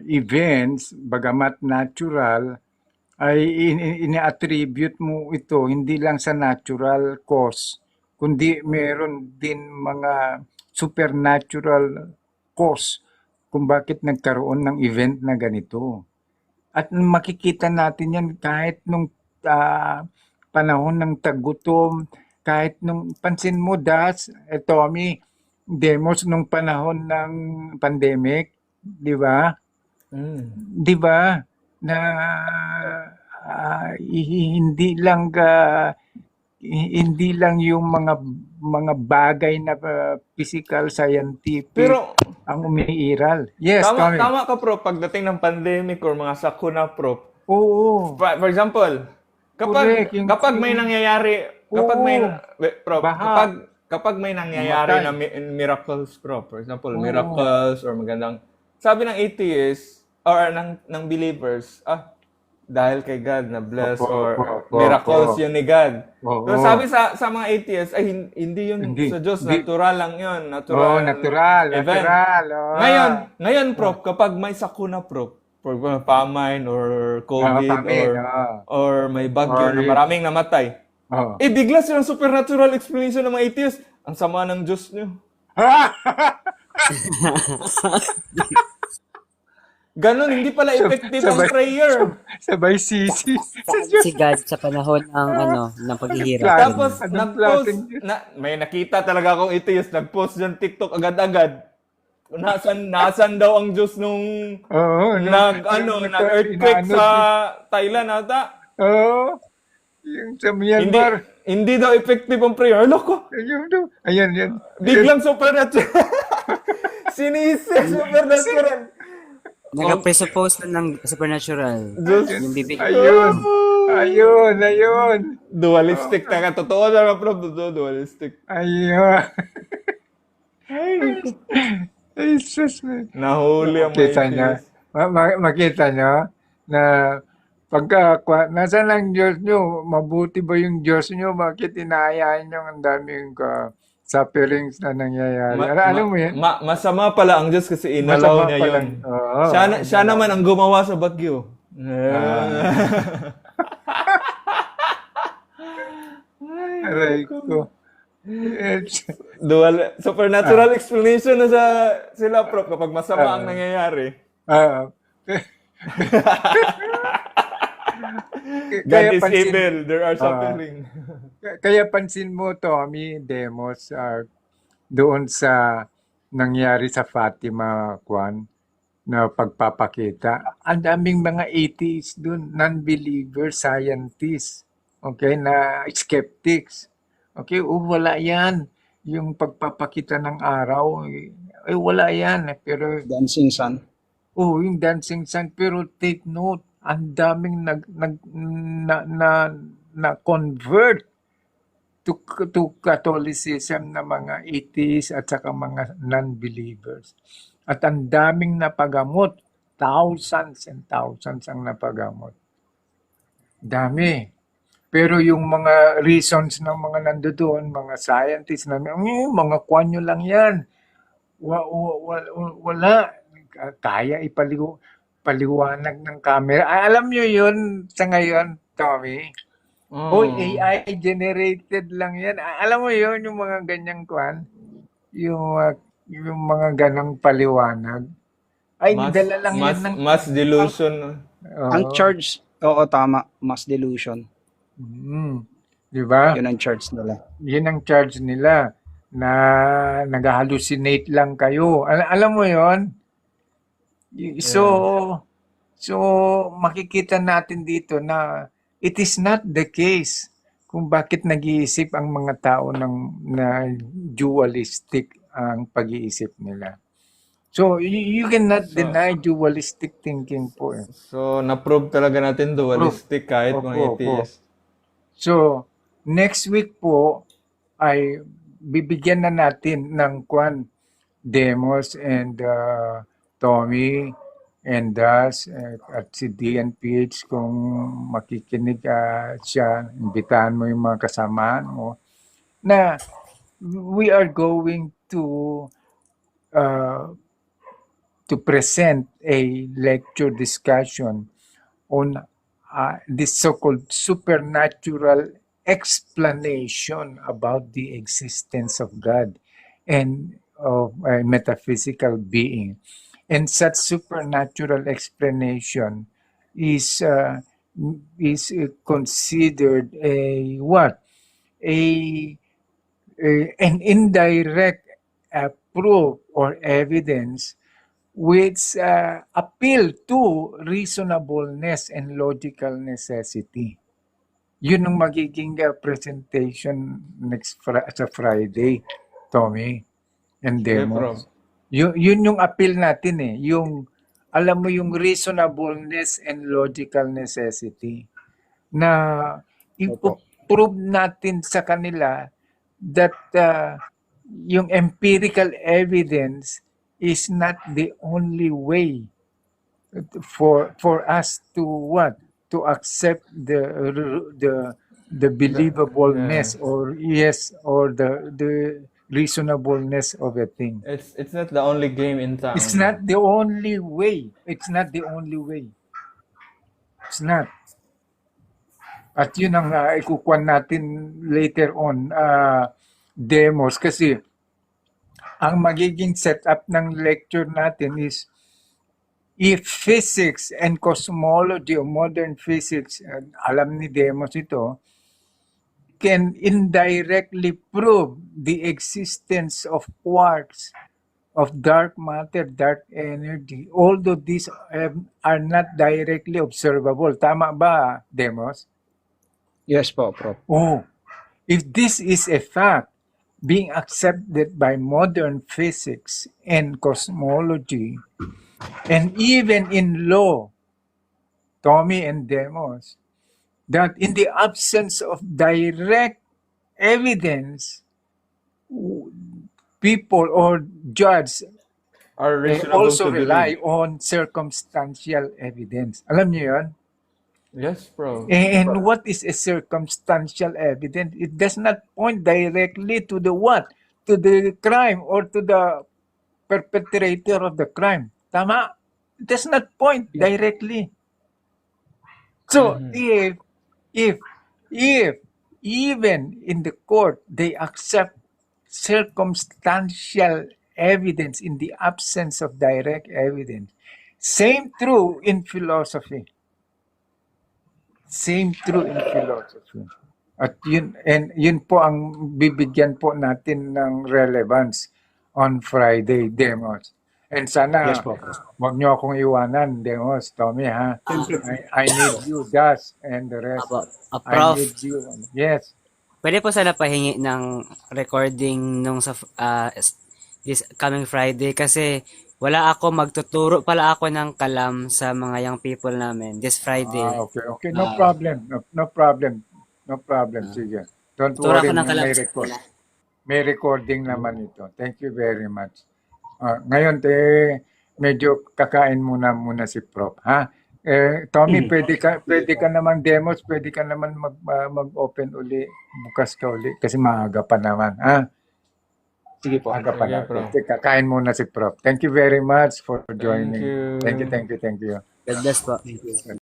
events bagamat natural ay ini-attribute mo ito hindi lang sa natural cause kundi meron din mga supernatural cause kung bakit nagkaroon ng event na ganito. At makikita natin yan kahit nung panahon ng tagutom, kahit nung, pansin mo, Tommy, Demos, nung panahon ng pandemic, di ba? Di ba? Na hindi lang yung mga bagay na physical, scientific Pero, ang umiiral. Yes, Tommy. tama ka, Prof. Pagdating ng pandemic or mga sakuna, Prof. Oo. For example, Correct, kapag may nangyayari, Prof, Baha. kapag may nangyayari na miracles, Prof, for example, miracles or magandang, sabi ng atheists or ng believers, dahil kay God na bless or miracles yun ni God. Pero sabi sa mga atheists, hindi yun sa Diyos, natural lang yun. Natural event. Ngayon, Prof, kapag may sakuna, Prof, for example, famine or COVID or may bagyo na maraming namatay, bigla silang supernatural explanation ng mga atheists. Ang sama ng Diyos nyo. Ganon, hindi pala effective ang prayer. Sabay sisi. Si God sa panahon ng paghihirap. Tapos, may nakita talaga akong atheist, nag-post dyan TikTok agad-agad. Nasaan daw ang Diyos nung nag-earthquake sa Thailand ata? Oo. Yung sa Myanmar. Hindi daw effective ang prayer. Ano ko? Ayan. Biglang supernatural. Sinisi, supernatural. Nag-presuppose ng supernatural. Yung bibig. Ayun. Dualistic talaga. Totoo talaga, Prof. Dualistic. Ayun. Ay, sus. Nahuli ang Makita nyo. Makita nyo na nasaan ang Diyos nyo? Mabuti ba yung Diyos nyo? Bakit inaayaan nyo ang daming sufferings na nangyayari? Ano mo yan? Masama pala ang Diyos kasi inalaw niya yun. Siya naman ang gumawa sa bagyo. Aray ko. Supernatural explanation na sila, Prof, kapag masama ang nangyayari. God is evil, there are suffering. Kaya pansin mo, Tommy, Demos, doon sa nangyari sa Fatima Kwan na pagpapakita. Ang daming mga atheists doon, non-believers, scientists, okay, na skeptics. Okay, wala yan. Yung pagpapakita ng araw, wala yan. Pero Dancing Sun. yung dancing sun, pero take note, ang daming na convert to Catholicism na mga atheists at saka mga non-believers. At ang daming napagamot, thousands and thousands ang napagamot. Dami. Pero yung mga reasons ng mga nandoon, mga scientists na mga kwanyo lang yan. Wala. Kaya paliwanag ng camera. Alam nyo yun sa ngayon, Tommy? AI generated lang yan. Alam mo yun, yung mga ganyang kwan? Yung mga ganang paliwanag. Ay, dala lang yan ng... mass delusion. Ang charge, oo tama, mass delusion. Di ba? Yun ang charge nila. Yun ang charge nila na nag-hallucinate lang kayo. Alam mo yon. So makikita natin dito na it is not the case kung bakit nag-iisip ang mga tao na dualistic ang pag-iisip nila. So you cannot deny dualistic thinking po. So na-prove talaga natin dualistic kahit mga atheist. So, next week po ay bibigyan na natin ng Demos and Tommy and Das at si DNPH kung makikinig siya, imbitahan mo yung mga kasamaan mo na we are going to present a lecture discussion on this so-called supernatural explanation about the existence of God and of a metaphysical being. And such supernatural explanation is considered an indirect proof or evidence which appeal to reasonableness and logical necessity. Yun ang magiging presentation sa Friday, Tommy and Demos. Yun yung appeal natin yung alam mo yung reasonableness and logical necessity na ipo-prove natin sa kanila that yung empirical evidence is not the only way for us to accept the believableness or the reasonableness of a thing. It's not the only game in town. It's not the only way. It's not the only way. It's not. At yun ang ikukuhan natin later on, Demos, kasi ang magiging setup ng lecture natin is if physics and cosmology or modern physics, alam ni Demos ito, can indirectly prove the existence of quarks, of dark matter, dark energy, although these are not directly observable. Tama ba, Demos? Yes po, Prof. If this is a fact, being accepted by modern physics and cosmology, and even in law, Tommy and Demos, that in the absence of direct evidence, people or judges Are reasonable also to rely believe. on circumstantial evidence. Alam niyo yun? Yes, bro. And what is a circumstantial evidence? It does not point directly to the what? To the crime or to the perpetrator of the crime. Tama? It does not point directly. So, if even in the court they accept circumstantial evidence in the absence of direct evidence, same true in philosophy. Same true in philosophy. At yun po ang bibigyan po natin ng relevance on Friday, Demos. And sana, Yes po. wag nyo akong iwanan, Demos, Tommy, ha? I need you, Das, and the rest. Apo, I Prof, need you. Yes. pwede po sana pahingi ng recording nung sa this coming Friday kasi wala ako, magtuturo pala ako ng kalam sa mga young people namin this Friday. Okay. No problem. No problem. No problem. Sige. Don't Tuturo worry. ako ng kalam May sa record. kanila. May recording naman ito. Thank you very much. Ngayon, medyo kakain muna si Prof. Ha? Tommy, pwede ka naman demos, pwede ka naman mag-open uli, bukas ka uli, kasi maaga pa naman. Ha? Sige po. Maaga pa Sige, naman. Prof. Kakain muna si Prof. Thank you very much for joining. you. Thank you. God bless po. Thank you.